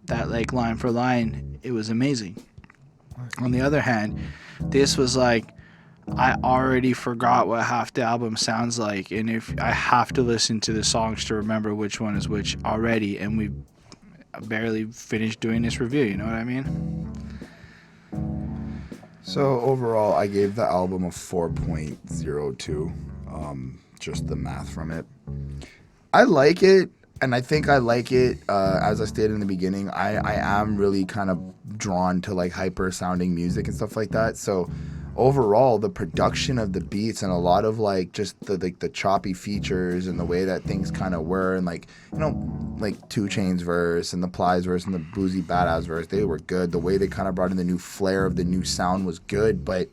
That, like, line for line, it was amazing. On the other hand, this was like, I already forgot what half the album sounds like, and if I have to listen to the songs to remember which one is which already, and we barely finished doing this review, you know what I mean? So overall, I gave the album a 4.02. Just the math from it. I like it, and I think I like it. As I stated in the beginning, I am really kind of drawn to like hyper sounding music and stuff like that. So overall, the production of the beats and a lot of like just the choppy features and the way that things kind of were, and like, you know, like 2 Chainz verse and the Plies verse and the Boosie Badazz verse, they were good. The way they kind of brought in the new flair of the new sound was good, but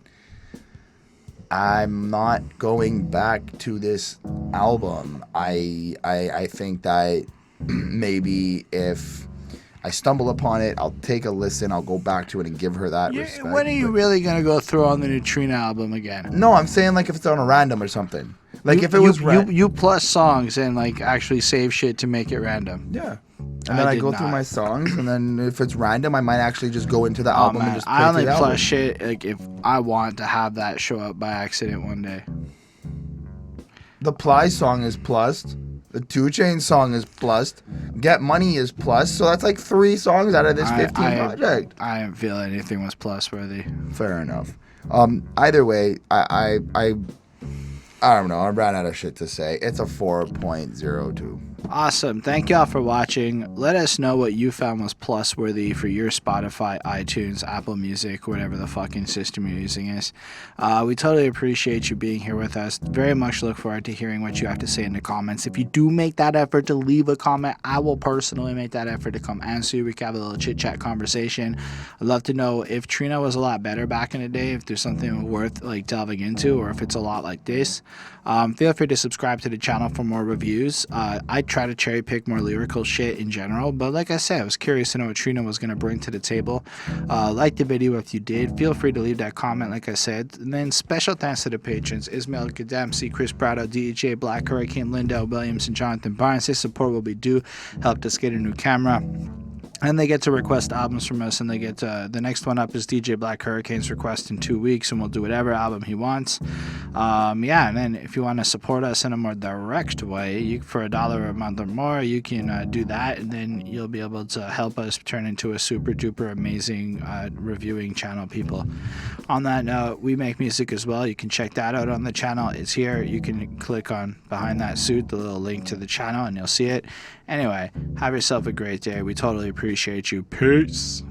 I'm not going back to this album. I think that maybe if I stumble upon it, I'll take a listen, I'll go back to it and give her that respect. When are you really going to go through on the new Trina album again? No, I'm saying like if it's on a random or something. Like if it was you plus songs and like actually save shit to make it random. Yeah. And then I go through my songs, and then if it's random, I might actually just go into the album and just play I only the plus album. shit like if I want to have that show up by accident one day. The Ply song is plussed. The 2 Chainz song is plussed. Get Money is plussed. So that's like 3 songs out of this 15 project. I didn't feel anything was plus worthy. Fair enough. Either way, I don't know. I ran out of shit to say. It's a 4.02. Awesome. Thank y'all for watching. Let us know what you found was plus worthy for your Spotify, iTunes, Apple Music, whatever the fucking system you're using is. We totally appreciate you being here with us. Very much look forward to hearing what you have to say in the comments. If you do make that effort to leave a comment, I will personally make that effort to come answer you. We can have a little chit chat conversation. I'd love to know if Trina was a lot better back in the day, if there's something worth like delving into, or if it's a lot like this. Feel free to subscribe to the channel for more reviews. I try to cherry pick more lyrical shit in general, but like I said, I was curious to know what Trina was going to bring to the table. Like the video if you did. Feel free to leave that comment, like I said. And then special thanks to the patrons: Ismail Gadamsi, Chris Prado, DHA Black, Hurricane, Lindell Williams, and Jonathan Barnes. His support will be due. Helped us get a new camera. And they get to request albums from us, and they get the next one up is DJ Black Hurricane's request in 2 weeks, and we'll do whatever album he wants. And then if you want to support us in a more direct way, for $1 a month or more, you can do that, and then you'll be able to help us turn into a super duper amazing reviewing channel, people. On that note, we make music as well. You can check that out on the channel. It's here. You can click on behind that suit, the little link to the channel, and you'll see it. Anyway, have yourself a great day. We totally appreciate you. Peace.